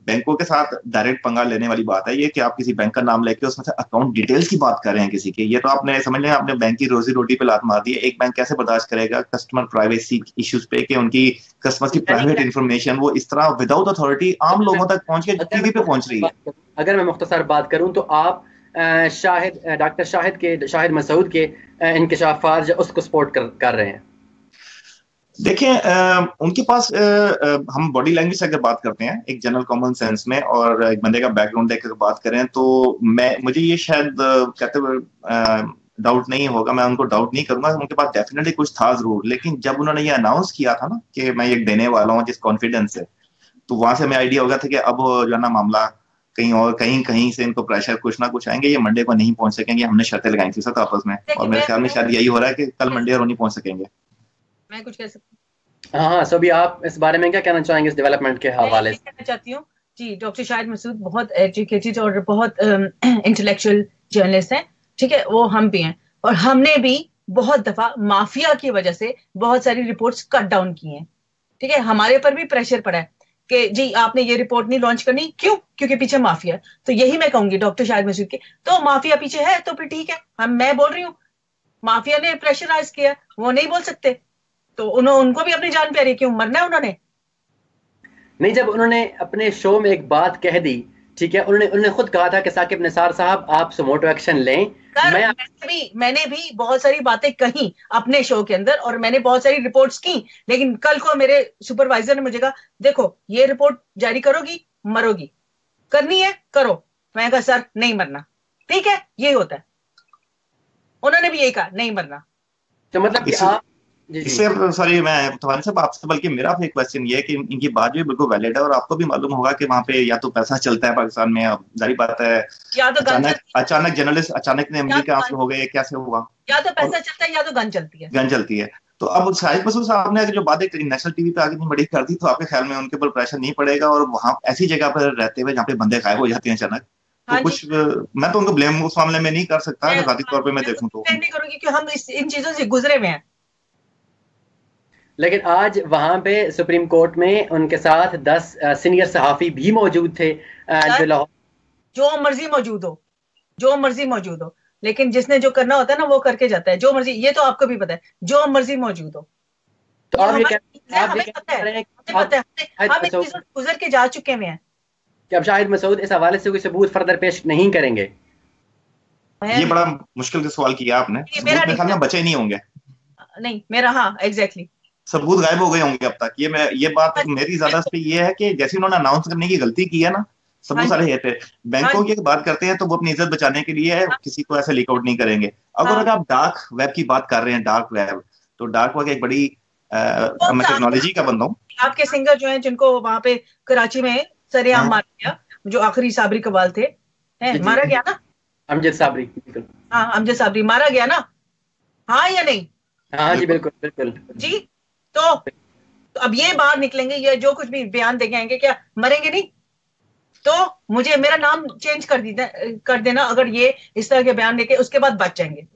बैंकों के साथ डायरेक्ट पंगा लेने वाली बात है ये कि आप किसी बैंक का नाम लेके उसमें से अकाउंट डिटेल्स की बात कर रहे हैं किसी की। ये तो आपने समझ लें आपने बैंक की रोजी रोटी पे लात मार दी है। एक बैंक कैसे बर्दाश्त करेगा कस्टमर प्राइवेसी इश्यूज पे कि उनकी कस्टमर की प्राइवेट इंफॉर्मेशन वो इस तरह विदाउट अथॉरिटी आम लोगों तक पहुंच के टीवी पे पहुंच रही है। अगर मैं मुख्तसर बात करूं तो आप डॉक्टर शाहिद मसूद के इंकशाफात जो उसको सपोर्ट कर रहे हैं। देखें उनके पास हम बॉडी लैंग्वेज से अगर बात करते हैं एक जनरल कॉमन सेंस में और एक बंदे का बैकग्राउंड देखकर बात करें तो मुझे ये शायद कहते हुए डाउट नहीं होगा, मैं उनको डाउट नहीं करूंगा, उनके पास डेफिनेटली कुछ था जरूर। लेकिन जब उन्होंने ये अनाउंस किया था ना कि मैं ये देने वाला हूँ जिस कॉन्फिडेंस से, तो वहां से हमें आइडिया होगा था कि अब जो है ना मामला कहीं और कहीं से इनको प्रेशर कुछ ना कुछ आएंगे, ये मंडे को नहीं पहुंच सकेंगे। हमने शर्तें लगाई थी सब आपस में और मेरे ख्याल में शायद यही हो रहा है कि कल मंडे और नहीं पहुंच सकेंगे। मैं कुछ कह सकती हूँ? हाँ सभी आप इस बारे में क्या कहना चाहेंगे इस डेवलपमेंट के हवाले से? कहना चाहती हूँ जी, डॉक्टर शाहिद मसूद बहुत एजुकेटेड और बहुत इंटेलेक्चुअल जर्नलिस्ट हैं, ठीक है, वो हम भी हैं और हमने भी बहुत दफा माफिया की वजह से बहुत सारी रिपोर्ट्स कट डाउन की हैं, ठीक है। हमारे पर भी प्रेशर पड़ा है कि जी आपने ये रिपोर्ट नहीं लॉन्च करनी, क्यों? क्योंकि पीछे माफिया। तो यही मैं कहूंगी डॉक्टर शाहिद मसूद के, तो माफिया पीछे है तो फिर ठीक है, मैं बोल रही हूँ माफिया ने प्रेशराइज किया, वो नहीं बोल सकते, तो उनको भी अपनी जान प्यारी, क्यों मरना है उन्होंने? नहीं, जब उन्होंने अपने शो में एक बात कह दी, ठीक है, उन्होंने खुद कहा था कि साकिब निसार साहब आप सुमोटो एक्शन लें। मैंने भी बहुत सारी बातें कही अपने शो के अंदर और मैंने बहुत सारी रिपोर्ट्स की, लेकिन कल को मेरे सुपरवाइजर ने मुझे कहा देखो ये रिपोर्ट जारी करोगी मरोगी, करनी है करो। मैं कहा सर नहीं मरना, ठीक है, यही होता है। उन्होंने भी यही कहा नहीं मरना। तो मतलब कि आप इससे सॉरी मैं तुम्हारे साहब आपसे, बल्कि मेरा एक क्वेश्चन ये है कि इनकी बात भी बिल्कुल वैलिड है और आपको भी मालूम होगा कि वहाँ पे या तो पैसा चलता है पाकिस्तान में, अब जारी बात है, या तो अचानक जर्नलिस्ट अचानक ने अमीर के आंसू हो गए, कैसे हुआ? या तो पैसा चलता है या तो गन चलती है। तो अब शाहिद मसूद साहब ने जो बात एक नेशनल टीवी पे आगे नहीं बड़ी कर दी, तो आपके ख्याल में उनके ऊपर प्रेशर नहीं पड़ेगा? और वहाँ ऐसी जगह पर रहते हुए जहाँ पे बंदे गायब हो जाते हैं अचानक, तो कुछ मैं तो उनको ब्लेम उस मामले में नहीं कर सकता, जाती तौर पर मैं देखूं तो नहीं करूंगी क्योंकि हम इन चीजों से गुजरे हुए हैं। लेकिन आज वहां पे सुप्रीम कोर्ट में उनके साथ 10 सीनियर सहाफी भी मौजूद थे, जो मर्जी मौजूद हो, लेकिन जिसने जो करना होता है ना वो करके जाता है, जो मर्जी। ये तो आपको भी पता है, जो मर्जी मौजूद हो। तो आप ये कह रहे हैं हम इस चीजों से गुजर के जा चुके हैं कि अब शाहिद मसूद इस हवाले से कोई सबूत फर्दर पेश नहीं करेंगे। ये बड़ा मुश्किल का सवाल किया आपने, मेरे ख्याल में बचे नहीं होंगे। नहीं मेरा, हाँ एग्जैक्टली, सबूत गायब हो गए होंगे अब तक। ये बात मेरी ज्यादा पे ये है कि जैसे उन्होंने अनाउंस करने की गलती की है ना, सबूत सारे थे। बैंकों की बात करते हैं तो वो अपनी इज्जत बचाने के लिए किसी को ऐसे लीक आउट नहीं करेंगे। अगर आप डार्क वेब की बात कर रहे हैं, डार्क वेब, तो डार्क वेब एक बड़ी मैं टेक्नोलॉजी का बंदा हूँ। आपके सिंगर जो हैं जिनको वहां पे कराची में सरेआम मार दिया, जो आखिरी साबरी कबाल थे, मारा गया ना, अमजद साबरी। हाँ अमजद साबरी मारा गया ना, हाँ या नहीं? हाँ जी बिल्कुल जी। तो अब ये बाहर निकलेंगे, ये जो कुछ भी बयान देके आएंगे, क्या मरेंगे नहीं? तो मुझे मेरा नाम चेंज कर देना अगर ये इस तरह के बयान देके, उसके बाद बच जाएंगे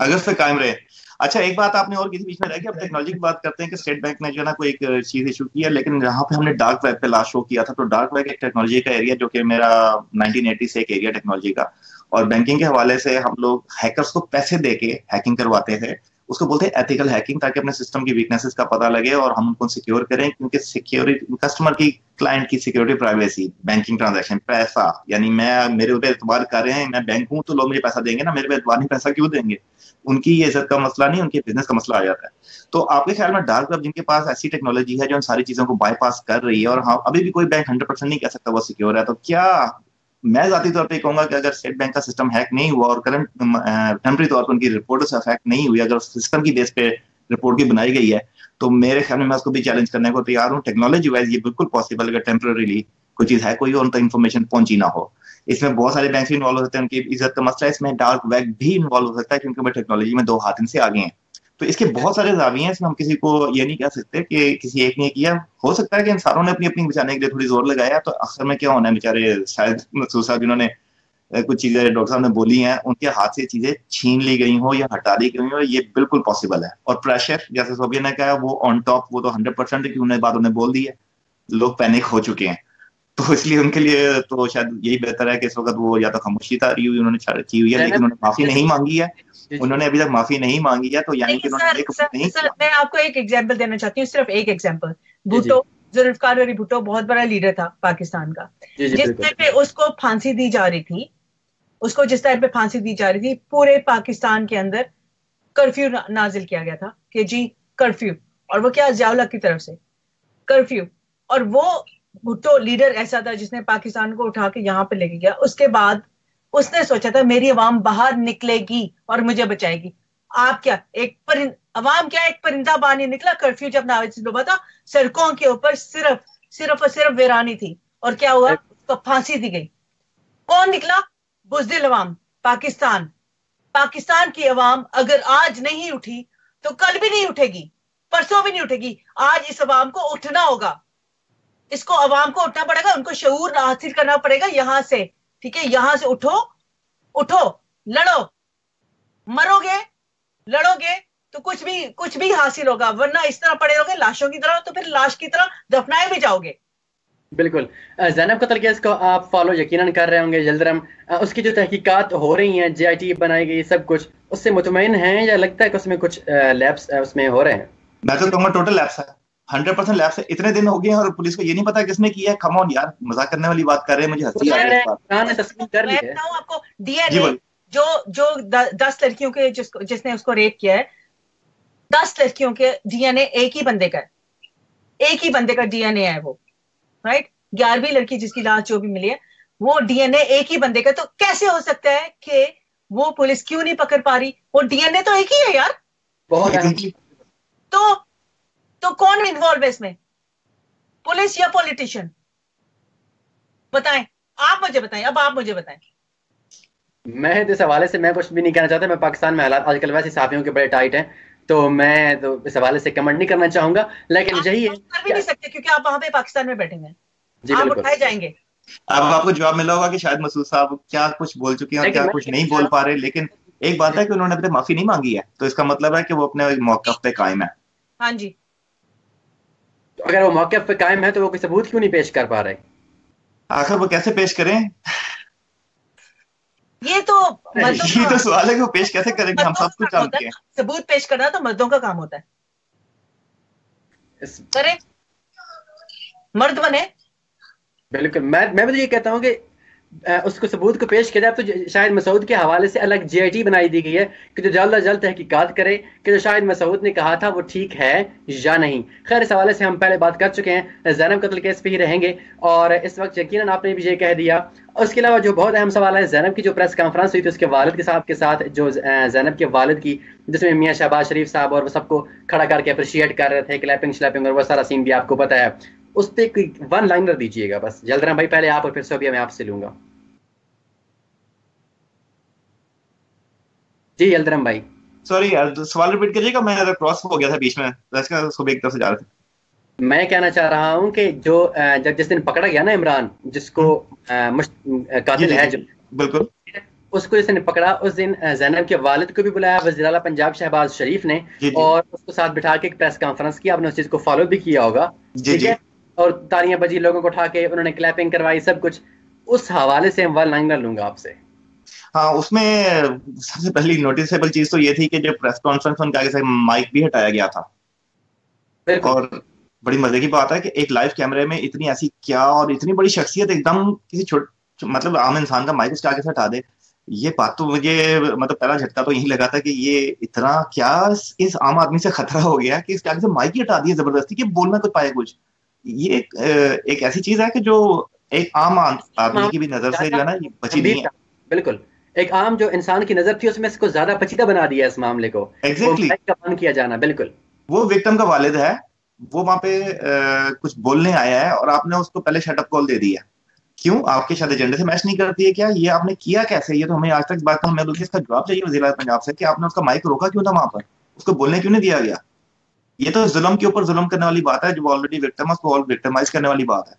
अगर से कायम रहे। अच्छा एक बात आपने और किसी बीच में रह गया, अब टेक्नोलॉजी की बात करते हैं कि स्टेट बैंक ने जो है ना कोई एक चीज इशू की है, लेकिन जहाँ पे हमने डार्क वेब पे लास्ट शो किया था, तो डार्क वेब एक टेक्नोलॉजी का एरिया जो कि मेरा 1980 से एक एरिया टेक्नोलॉजी का, और बैंकिंग के हवाले से हम लोग हैकर्स को पैसे दे के हैकिंग करवाते थे। उसको बोलते हैं एथिकल हैकिंग, ताकि अपने सिस्टम की वीकनेसेस का पता लगे और हम उनको सिक्योर करें, क्योंकि सिक्योरिटी, कस्टमर की, क्लाइंट की सिक्योरिटी, प्राइवेसी, बैंकिंग ट्रांजैक्शन, पैसा, यानी मैं, मेरे ऊपर एतबार कर रहे हैं, मैं बैंक हूं तो लोग मुझे पैसा देंगे ना, मेरे पे एतबार नहीं, पैसा क्यों देंगे? उनकी ये इज्जत का मसला नहीं, उनके बिजनेस का मसला आ जाता है। तो आपके ख्याल में डार्क वेब जिनके पास ऐसी टेक्नोलॉजी है जो इन सारी चीजों को बाईपास कर रही है, और हाँ अभी भी कोई बैंक 100% नहीं कह सकता वो सिक्योर है, तो क्या मैं जाती तौर पे कहूंगा कि अगर स्टेट बैंक का सिस्टम हैक नहीं हुआ और करंट टेम्पररी तौर पर उनकी रिपोर्ट से अफेक्ट नहीं हुई, अगर सिस्टम की बेस पे रिपोर्ट की बनाई गई है, तो मेरे ख्याल में मैं उसको भी चैलेंज करने को तैयार हूँ। टेक्नोलॉजी वाइज ये बिल्कुल पॉसिबल, अगर टेम्पररीली कोई चीज है, कोई उन तक इन्फॉर्मेशन पहुंची ना हो। इसमें बहुत सारे बैंक भी इन्वॉल्व हो सकते हैं, उनकी इज्जत का मसला है, इसमें डार्क वेब भी इन्वॉल्व हो सकता है, क्योंकि वो टेक्नोलॉजी में 2 हाथ इनसे आगे हैं। तो इसके बहुत सारे जाविये हैं, इसमें हम किसी को ये नहीं कह सकते कि किसी एक ने किया। हो सकता है कि इंसानों ने अपनी अपनी बचाने के लिए थोड़ी जोर लगाया, तो आखिर में क्या होना है, बेचारे शायद मसूद साहब जिन्होंने कुछ चीजें डॉक्टर साहब ने बोली हैं, उनके हाथ से चीजें छीन ली गई हो या हटा दी गई हो, ये बिल्कुल पॉसिबल है। और प्रेशर, जैसे सोबिया ने कहा, वो ऑन टॉप, वो तो 100% है कि उन्हें बात उन्हें बोल दी है, लोग पैनिक हो चुके हैं, तो इसलिए उनके लिए तो शायद यही बेहतर है कि इस वक्त वो या तो खामोशी तारी हुई उन्होंने की हुई है, लेकिन उन्होंने माफी नहीं मांगी है, उन्होंने अभी तक माफी नहीं मांगी है, तो यानी कि उन्होंने सर मैं आपको एक एग्जांपल देना चाहती हूँ, सिर्फ एक एग्जांपल। भुट्टो, जुल्फिकार अली भुट्टो बहुत बड़ा लीडर था पाकिस्तान का, जिस टाइम पे उसको फांसी दी जा रही थी, उसको जिस टाइम पे फांसी दी जा रही थी, पूरे पाकिस्तान के अंदर कर्फ्यू नाजिल किया गया था कि जी कर्फ्यू, और वो क्या, ज़िया-उल-हक की तरफ से कर्फ्यू। और वो भुट्टो लीडर ऐसा था जिसने पाकिस्तान को उठा के यहाँ पे लेके गया। उसके बाद उसने सोचा था मेरी अवाम बाहर निकलेगी और मुझे बचाएगी। आप क्या, अवाम क्या, एक परिंदा बाहर नहीं निकला। कर्फ्यू जब नाजिल हुआ था, सड़कों के ऊपर सिर्फ और सिर्फ वीरानी थी, और क्या हुआ, उसको फांसी दी गई। कौन निकला? बुज़दिल अवाम। पाकिस्तान की अवाम अगर आज नहीं उठी तो कल भी नहीं उठेगी, परसों भी नहीं उठेगी। आज इस अवाम को उठना होगा, इसको अवाम को उठना पड़ेगा, उनको शऊर हासिल करना पड़ेगा यहां से, ठीक है? यहां से उठो, लड़ो, मरोगे, लड़ोगे तो कुछ भी हासिल होगा, वरना इस तरह पड़े रहोगे लाशों की तरह, तो फिर लाश की तरह दफनाए भी जाओगे। बिल्कुल। ज़ैनब कत्ल केस को आप फॉलो यकीनन कर रहे होंगे जल्द रम, उसकी जो तहकीकात हो रही हैं, JIT बनाई गई, सब कुछ, उससे मुतमईन हैं या लगता है कि उसमें कुछ लैप्स उसमें हो रहे हैं? मैं तो कहूँगा टोटल लैप्स है, 100% लैप्स है। इतने दिन हो गए हैं और पुलिस को ये नहीं पता किसने किया है। कम ऑन यार, मजाक करने वाली बात कर रहे हैं, मुझे हंसी आ रही है। तस्लीम कर ली है। आपको DNA जो 10 लड़कियों के जिसने उसको रेप किया है, 10 लड़कियों के DNA एक ही बंदे का है, एक ही बंदे का DNA है वो, राइट? 11वीं लड़की जिसकी लाश जो भी मिली है, वो DNA एक ही बंदे का। तो कैसे हो सकता है कि वो पुलिस क्यों नहीं पकड़ पा रही? वो DNA तो एक ही है यार। बहुत तो कौन इन्वॉल्व है इसमें, पुलिस या पॉलिटिशियन? बताएं, आप मुझे बताएं, अब आप मुझे बताएं। मैं इस हवाले से मैं कुछ भी नहीं कहना चाहता। मैं पाकिस्तान में हालात आजकल वैसे साफियों के बड़े टाइट हैं, तो मैं तो इस हवाले से कमेंट नहीं करना चाहूंगा, लेकिन यही है, कर भी नहीं सकते क्योंकि आप वहां पे पाकिस्तान में बैठे हैं, आप उठाए जाएंगे। अब आपको जवाब मिला होगा कि शायद मसूद साहब क्या कुछ बोल चुके हैं और क्या कुछ नहीं बोल पा रहे, लेकिन एक बात है कि उन्होंने अभी तक माफी नहीं मांगी है, तो इसका मतलब है कि वो अपने मौक़िफ़ पे कायम है। हाँ जी, तो अगर वो मौक़िफ़ पे कायम है तो वो कोई सबूत क्यों नहीं पेश कर पा रहे? आखिर वो कैसे पेश करें? ये तो सवाल है कि वो पेश कैसे करेंगे, हम सब कुछ जानते हैं। सबूत पेश करना तो मर्दों का काम होता है, करें, मर्द बने। बिल्कुल, मैं भी तो ये कहता हूँ कि उसको सबूत को पेश किया जाए। तो शाहिद मसूद के हवाले से अलग JIT बनाई दी गई है कि जो जल्द अज जल्द तहकीकात करे कि जो शाहिद मसूद ने कहा था वो ठीक है या नहीं। खैर, इस हवाले से हम पहले बात कर चुके हैं, ज़ैनब कत्ल केस पे ही रहेंगे, और इस वक्त यकीनन आपने भी ये कह दिया। उसके अलावा जो बहुत अहम सवाल है, ज़ैनब की जो प्रेस कॉन्फ्रेंस हुई थी उसके वालिद के साहब के साथ, जो ज़ैनब के वालिद की, जिसमें मियाँ शहबाज शरीफ साहब और वो सबको खड़ा करके अप्रिशिएट कर रहे थे, क्लैपिंग श्लैपिंग और वो सारा सीन भी आपको पता है। उस पर कोई 1 लाइनर दीजिएगा बस। जल्दराम भाई पहले आप और फिर सोबिया मैं आपसे लूंगा। जी जल्दराम भाई। सॉरी यार, सवाल रिपीट करिएगा, मैं क्रॉस हो गया था बीच में, सुबह एक तरफ से जा रहे थे। मैं कहना चाह रहा हूं कि जो जब जिस दिन पकड़ा गया ना इमरान, जिसको कातिल है जो, बिल्कुल, उसको जिसने पकड़ा, उस दिन ज़ैनब के वालिद को भी बुलाया वज़ीर आला पंजाब शहबाज शरीफ ने, और उसको साथ बिठा के एक प्रेस कॉन्फ्रेंस की। आपने उस चीज को फॉलो भी किया होगा, ठीक है? और तालियां बजी, लोगों को उठा के उन्होंने क्लैपिंग करवाई, सब कुछ। उस हवाले से हम 1 लाइनर लूंगा आपसे। हाँ, उसमें सबसे पहली नोटिसेबल चीज तो ये थी कि जब प्रेस कॉन्फ्रेंस में उनके आगे से माइक भी हटाया गया था। और बड़ी मजे की बात है कि एक लाइव कैमरे में इतनी ऐसी क्या और इतनी बड़ी शख्सियत एकदम किसी मतलब आम इंसान का माइक उसके आगे से हटा दे। ये बात तो मुझे मतलब पहला झटका तो यही लगा था कि ये इतना क्या इस आम आदमी से खतरा हो गया कि इसके आगे से माइक ही हटा दिया जबरदस्ती कि बोल ना कुछ पाए कुछ। ये एक ऐसी चीज है कि जो एक आम आदमी की भी नजर से जो है ना बची नहीं है। बिल्कुल, एक आम जो इंसान की नजर थी उसमें इसको ज्यादा पेचीदा बना दिया इस मामले को। एग्जैक्टली बंद किया जाना। बिल्कुल, वो विक्टिम का वालिद है, वो वहां पे कुछ बोलने आया है और आपने उसको पहले शटअप कॉल दे दिया। क्यों? आपके शायद एजेंडे से मैच नहीं करती है क्या? ये आपने किया कैसे? ये तो हमें आज तक इस बात का हमें इसका जवाब चाहिए वज़ीर-ए-आज़म पंजाब से कि आपने उसका माइक रोका क्यों था वहां पर, उसको बोलने क्यों नहीं दिया गया? ये तो जुल्म के ऊपर जुल्म करने वाली बात है। जो ऑलरेडी विक्टिम है उसको विक्टिमाइज करने वाली बात है।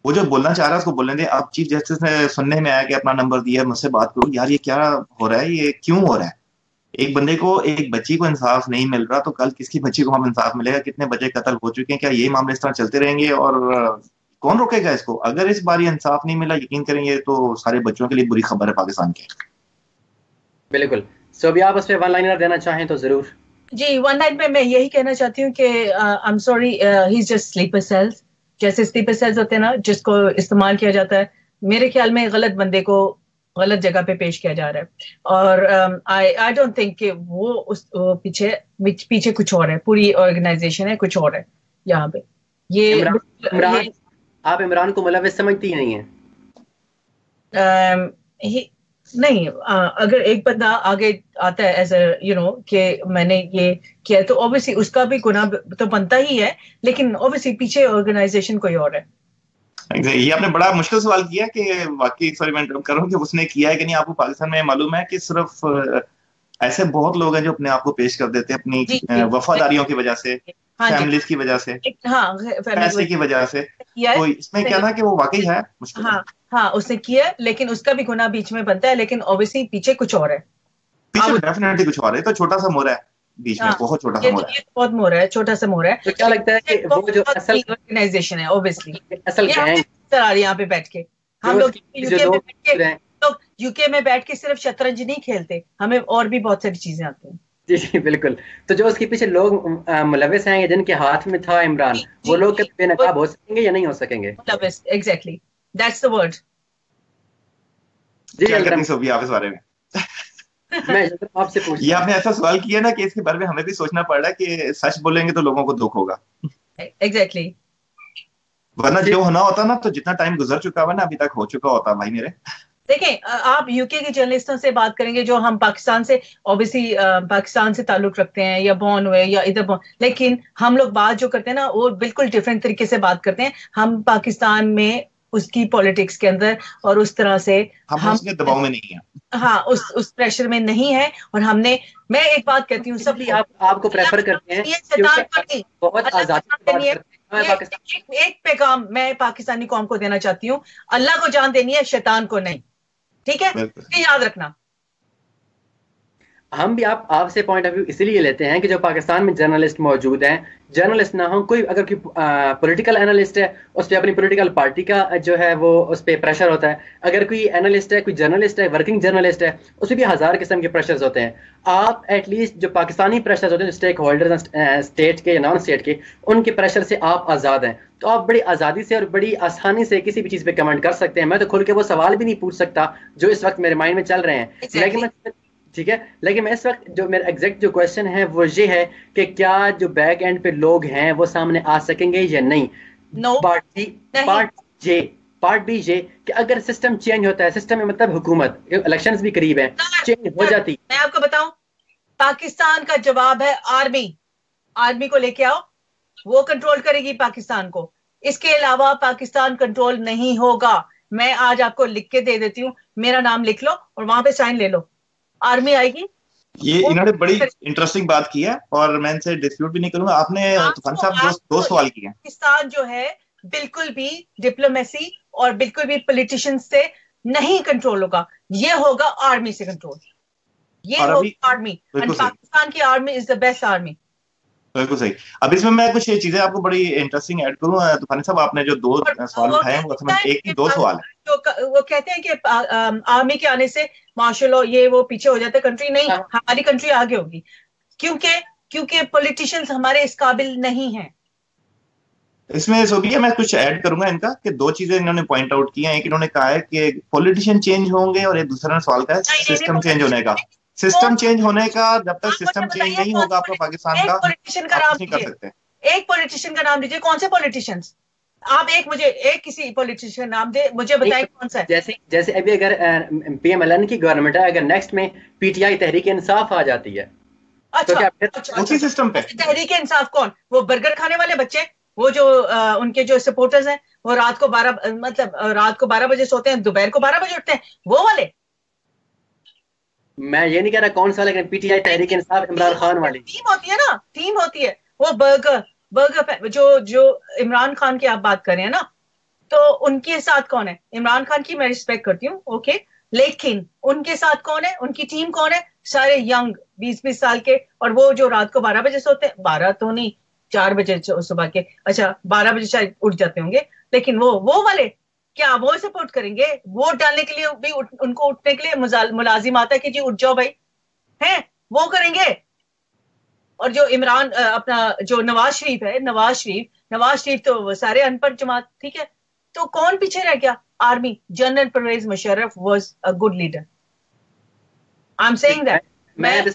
वो जो बोलना चाह रहा है उसको बोलने दे। अब चीफ जस्टिस ने सुनने में आया कि अपना नंबर दिया, मुझसे बात करो। यार ये क्या हो रहा है? ये क्यों हो रहा है? एक बंदे को, एक बच्ची को इंसाफ नहीं मिल रहा तो कल किसकी बच्ची को हम इंसाफ मिलेगा? कितने बच्चे कत्ल हो चुके हैं? क्या ये मामले इस तरह चलते रहेंगे और कौन रोकेगा इसको? अगर इस बार इंसाफ नहीं मिला, यकीन करेंगे तो सारे बच्चों के लिए बुरी खबर है पाकिस्तान की। बिल्कुल। सो अभी आप उस पर वन लाइनर देना चाहें तो जरूर। जी, वन लाइन में मैं यही कहना चाहती हूँ कि I am sorry, he is just sleeper cells. जैसे स्लीपर सेल्स होते हैं ना, जिसको इस्तेमाल किया जाता है, मेरे ख्याल में गलत बंदे को गलत जगह पे पेश किया जा रहा है। और आई डोंट थिंक कि वो पीछे कुछ और है, पूरी ऑर्गेनाइजेशन है कुछ और है यहाँ पे। ये आप इमरान को मुलविस समझती नहीं है? नहीं, अगर एक बंदा आगे आता है एज कि मैंने ये किया तो ऑब्वियसली उसका भी गुनाह तो बनता ही है, लेकिन ऑब्वियसली पीछे ऑर्गेनाइजेशन कोई और है। ये आपने बड़ा मुश्किल सवाल किया कि वाकई, सॉरी मैं इंटरप्ट कर रहा हूं, कि उसने किया है कि नहीं। आपको पाकिस्तान में मालूम है कि सिर्फ ऐसे बहुत लोग हैं जो अपने आप को पेश कर देते हैं अपनी वफादारियों की वजह से, फैमिलीज की वजह से, पैसे की वजह से। तो इसमें क्या ना कि वो वाकई है मुश्किल। हाँ, उसने किया, लेकिन उसका भी गुनाह बीच में बनता है, लेकिन ऑब्वियसली पीछे कुछ और है। पीछे डेफिनेटली कुछ और है। तो छोटा सा मोड़ है बीच में, बहुत छोटा सा मोड़ है। बहुत मोड़ है, छोटा सा मोड़ है। तो क्या लगता है कि वो जो असल ऑर्गेनाइजेशन है, ऑब्वियसली असल गैंग यहाँ पे बैठ के हम लोग यूके में बैठ के सिर्फ शतरंज नहीं खेलते, हमें और भी बहुत सारी चीजें आती हैं। जी जी बिल्कुल। तो जो उसके पीछे लोग मुलविस हैं, जिनके हाथ में था इमरान, वो लोग कभी बेनकाब हो सकेंगे या नहीं हो सकेंगे? मुलविस, एग्जैक्टली, दैट्स द वर्ड। क्या कहती सोफी आप इस बारे में? मैं आपसे पूछ, ये आपने ऐसा सवाल किया ना कि इसके बारे में हमें भी सोचना पड़ रहा है कि सच बोलेंगे तो लोगों को दुख होगा। एग्जैक्टली। वरना जो होना होता ना, तो जितना टाइम गुजर चुका हुआ ना, अभी तक हो चुका होता भाई मेरे। देखें, आप यूके के जर्नलिस्टों से बात करेंगे जो हम पाकिस्तान से ऑब्वियसली पाकिस्तान से ताल्लुक रखते हैं या बॉर्न हुए या इधर, लेकिन हम लोग बात जो करते हैं ना वो बिल्कुल डिफरेंट तरीके से बात करते हैं। हम पाकिस्तान में उसकी पॉलिटिक्स के अंदर और उस तरह से हम उसके दबाव में नहीं है। हाँ, उस प्रेशर में नहीं है। और हमने, मैं एक बात कहती हूँ, सब आपको प्रेफर करते हैं, बहुत आजादी। एक पैगाम मैं पाकिस्तानी कौम को देना चाहती हूँ, अल्लाह को जान देनी है, शैतान को नहीं। ठीक है, ये याद रखना। हम भी आपसे पॉइंट ऑफ व्यू इसीलिए लेते हैं कि जो पाकिस्तान में जर्नलिस्ट मौजूद हैं, जर्नलिस्ट ना हो, कोई अगर कोई पॉलिटिकल एनालिस्ट है, उस पर अपनी पॉलिटिकल पार्टी का जो है वो उस पर प्रेशर होता है। अगर कोई एनालिस्ट है, कोई जर्नलिस्ट है, वर्किंग जर्नलिस्ट है, उस पर भी 1000 किस्म के प्रेशर्स होते हैं। आप एटलीस्ट जो पाकिस्तानी प्रेशर्स होते हैं, स्टेक होल्डर्स स्टेट के या नॉन स्टेट के, उनके प्रेशर से आप आज़ाद हैं। तो आप बड़ी आज़ादी से और बड़ी आसानी से किसी भी चीज़ पे कमेंट कर सकते हैं। मैं तो खुल के वो सवाल भी नहीं पूछ सकता जो इस वक्त मेरे माइंड में चल रहे हैं, लेकिन ठीक है, लेकिन मैं इस वक्त जो मेरा एग्जैक्ट जो क्वेश्चन है वो ये है कि क्या जो बैक एंड पे लोग हैं वो सामने आ सकेंगे या नहीं? पार्ट बी ये कि अगर सिस्टम चेंज होता है, सिस्टम में मतलब हुकूमत, इलेक्शंस भी करीब है, चेंज हो जाती। मैं आपको बताऊं, पाकिस्तान का जवाब है आर्मी। आर्मी को लेके आओ, वो कंट्रोल करेगी पाकिस्तान को। इसके अलावा पाकिस्तान कंट्रोल नहीं होगा। मैं आज आपको लिख के दे देती हूँ, मेरा नाम लिख लो और वहां पे साइन ले लो, आर्मी आएगी। ये इन्होंने बड़ी इंटरेस्टिंग बात की है और मैं इनसे डिस्प्यूट भी नहीं करूंगा। आपने तूफान साहब दो सवाल किए। पाकिस्तान जो है बिल्कुल भी डिप्लोमेसी और बिल्कुल भी पॉलिटिशियंस से नहीं कंट्रोल होगा, ये होगा आर्मी से कंट्रोल। ये होगा आर्मी, एंड पाकिस्तान की army is the best army. बिल्कुल सही। अब इसमें मैं कुछ चीजें आपको बड़ी इंटरेस्टिंग ऐड करूं। तूफानी साहब, आपने जो 2 सवाल उठाए हैं, वो एक ही 2 सवाल है। वो कहते हैं कि आर्मी के आने से मार्शल लॉ ये वो पीछे हो जाता है कंट्री, नहीं, हमारी कंट्री आगे होगी, क्योंकि क्योंकि पॉलिटिशियंस हमारे इस काबिल नहीं हैं। इसमें सोबिया मैं कुछ ऐड करूंगा इनका कि दो चीजें इन्होंने पॉइंट आउट की हैं। एक इन्होंने कहा है कि पॉलिटिशियन चेंज होंगे, और एक दूसरा सवाल का है सिस्टम चेंज होने का। सिस्टम चेंज होने का, जब तक सिस्टम चेंज नहीं होगा आपका पाकिस्तान का, पॉलिटिशियन का नाम नहीं कर सकते। एक पॉलिटिशियन का नाम दीजिए, कौन से पॉलिटिशियंस? आप एक किसी पॉलिटिशियन नाम दे, मुझे बताइए कौन सा है। जैसे अभी अगर PMLN की गवर्नमेंट है, अगर नेक्स्ट में PTI तहरीक इंसाफ आ जाती है, अच्छा, उसी सिस्टम पे तहरीक इंसाफ कौन? वो बर्गर खाने वाले बच्चे, वो जो उनके जो सपोर्टर्स हैं, वो रात को 12 बजे सोते हैं, दोपहर को 12 बजे उठते हैं, वो वाले? मैं ये नहीं कह रहा कौन सा, लेकिन PTI तहरीक इंसाफ इमरान खान वाली टीम होती है ना, टीम होती है। वो बर्गर जो इमरान खान की आप बात कर रहे हैं ना, तो उनके साथ कौन है? इमरान खान की मैं रिस्पेक्ट करती हूँ, ओके, लेकिन उनके साथ कौन है? उनकी टीम कौन है? सारे यंग 20-20 साल के, और वो जो रात को 12 बजे सोते हैं, 12 तो नहीं, 4 बजे सुबह के, अच्छा 12 बजे शायद उठ जाते होंगे, लेकिन वो वाले क्या वो सपोर्ट करेंगे? वोट डालने के लिए भी उनको उठने के लिए मुलाजिम आता है कि जी उठ जाओ भाई, हैं, वो करेंगे। और जो इमरान अपना जो नवाज शरीफ तो वो सारे अनपढ़ जमात, ठीक है, तो कौन पीछे रह गया? Army. General Pervez Musharraf was a good leader, I am saying that. मैंने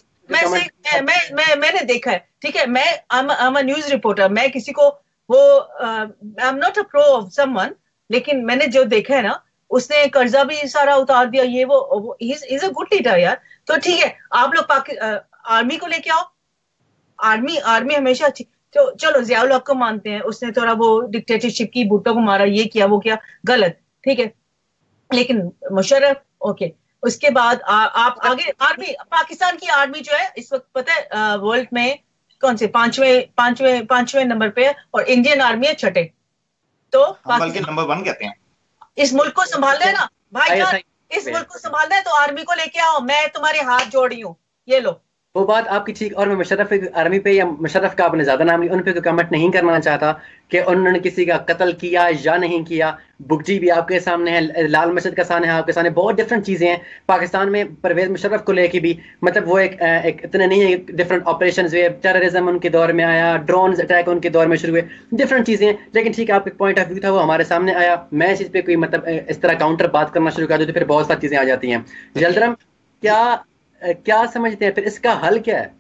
देखा है, ठीक है, मैं I'm a न्यूज रिपोर्टर, मैं किसी को वो I am not a pro of someone, लेकिन मैंने जो देखा है ना, उसने कर्जा भी सारा उतार दिया, ये वो he is a good leader यार। तो ठीक है, आप लोग आर्मी को लेके आओ, आर्मी हमेशा अच्छी। तो चलो जियाउल हक को मानते हैं, उसने थोड़ा वो डिक्टेटरशिप की, भुट्टो को मारा, ये किया वो किया, गलत, ठीक है, लेकिन मुशर्रफ ओके। उसके बाद आप आगे आर्मी, पाकिस्तान की आर्मी जो है इस वक्त पता है वर्ल्ड में कौन से पांचवें नंबर पे है, और इंडियन आर्मी है छठे। तो बल्कि नंबर 1 कहते हैं। इस मुल्क को संभालना है ना भाईजान, इस मुल्क को संभालना है, तो आर्मी को लेके आओ, मैं तुम्हारे हाथ जोड़ रही हूँ, ये लो। वो बात आपकी ठीक। और मैं मुशर्रफ आर्मी पे या मुशर्रफ का आपने ज्यादा नाम लिया, उन पे कोई कमेंट नहीं करना चाहता कि उन्होंने किसी का कत्ल किया या नहीं किया। बुगजी भी आपके सामने है, लाल मस्जिद का सामने है आपके सामने, बहुत डिफरेंट चीजें हैं पाकिस्तान में। परवेज मुशर्रफ को लेके भी मतलब वो एक इतने नहीं है, डिफरेंट ऑपरेशन हुए, टेररिज्म उनके दौर में आया, ड्रोन अटैक उनके दौर में शुरू हुए, डिफरेंट चीजें हैं। लेकिन ठीक है, आपका पॉइंट ऑफ व्यू था, वो हमारे सामने आया। मैं इस चीज पे कोई मतलब इस तरह काउंटर बात करना शुरू कर दूं तो फिर बहुत सारी चीजें आ जाती हैं। जलदरम क्या समझते हैं फिर, इसका हल क्या है?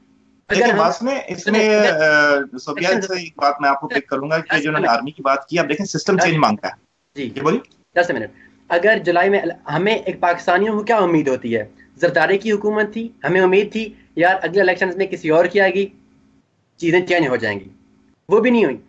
इसमें सोबिया से एक बात मैं आपको पिक करूंगा कि जो उन्होंने आर्मी की बात की, आप देखें सिस्टम चेंज मांगता है जी, ये बोलिए 10 मिनट। अगर जुलाई में हमें एक पाकिस्तानियों को क्या उम्मीद होती है? जरदारी की हुकूमत थी, हमें उम्मीद थी यार अगले इलेक्शंस में किसी और की आएगी, चीजें चेंज हो जाएंगी, वो भी नहीं हुई,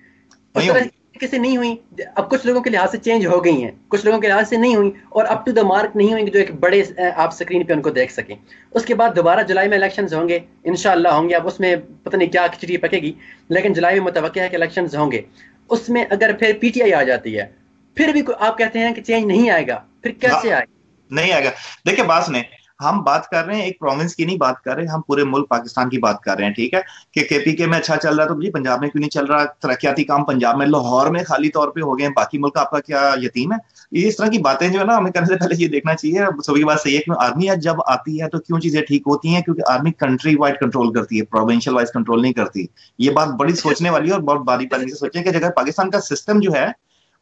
उस तरह किसी नहीं हुई। अब कुछ लोगों के लिहाज से चेंज हो गई हैं, कुछ लोगों के लिहाज से नहीं हुई, और अप टू द मार्क नहीं हुई जो एक बड़े आप स्क्रीन पे उनको देख सकें। उसके बाद दोबारा जुलाई में इलेक्शंस होंगे, इंशाअल्लाह होंगे। अब उसमें पता नहीं क्या खिचड़ी पकेगी, लेकिन जुलाई में मुतवक्किल है कि इलेक्शंस होंगे। उसमें अगर फिर PTI आ जाती है, फिर भी आप कहते हैं कि चेंज नहीं आएगा, फिर कैसे आएगा? नहीं आएगा। देखिए बात ने, हम बात कर रहे हैं एक प्रोविंस की नहीं बात कर रहे हैं, हम पूरे मुल्क पाकिस्तान की बात कर रहे हैं, ठीक है, कि KPK में अच्छा चल रहा तो जी पंजाब में क्यों नहीं चल रहा? तरक्याती काम पंजाब में, लाहौर में खाली तौर पे हो गए, बाकी मुल्क आपका क्या यतीम है? इस तरह की बातें जो है ना, हमें करने से पहले ये देखना चाहिए। सभी की बात सही है कि आर्मी जब आती है तो क्यों चीजें ठीक होती हैं? क्योंकि आर्मी कंट्री वाइड कंट्रोल करती है, प्रोविंशियल वाइज कंट्रोल नहीं करती। ये बात बड़ी सोचने वाली है, और बहुत बारी बारी से सोचें कि अगर पाकिस्तान का सिस्टम जो है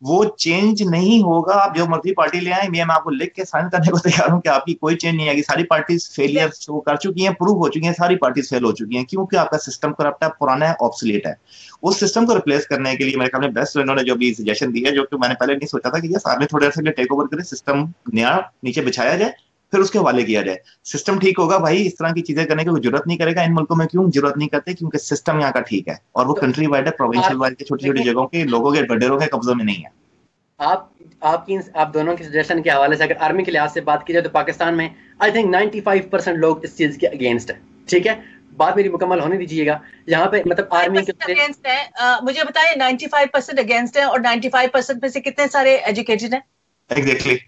वो चेंज नहीं होगा, आप जो मर्जी पार्टी ले आए, मैं आपको लिख के साइन करने को तैयार हूं कि आपकी कोई चेंज नहीं आएगी। सारी पार्टीज फेलियर शो कर चुकी हैं, प्रूव हो चुकी हैं, सारी पार्टीज फेल हो चुकी हैं, क्योंकि आपका सिस्टम करप्ट है, पुराना है, ऑब्सोलीट है। उस सिस्टम को रिप्लेस करने के लिए मेरे ख्याल में बेस्ट इन्होंने जो भी सजेशन दी है, जो कि मैंने पहले नहीं सोचा था कि यस आर्मी थोड़े से टेक ओवर करे, सिस्टम नया नीचे बिछाया जाए, फिर उसके हवाले किया जाए। सिस्टम ठीक होगा भाई, इस तरह की चीजें करने की जरूरत नहीं करेगा। इन मुल्कों में क्यों जरूरत नहीं करते? क्योंकि सिस्टम यहाँ का ठीक है, और वो कंट्री वाइड है, प्रोविंशियल वाइड के छोटी छोटी जगहों के लोगों के बडेरों के कब्जों में नहीं है। आप दोनों के सजेशन के हवाले से अगर आर्मी के लिहाज से बात की जाए तो पाकिस्तान में आई थिंक 95% लोग इस चीज के अगेंस्ट है, ठीक है। बात मेरी मुकम्मल होने दीजिएगा। यहाँ पे मतलब आर्मी के अगेंस्ट है, मुझे बताइए 95% अगेंस्ट है, और 95% में से कितने सारे एजुकेटेड हैं? एग्जैक्टली,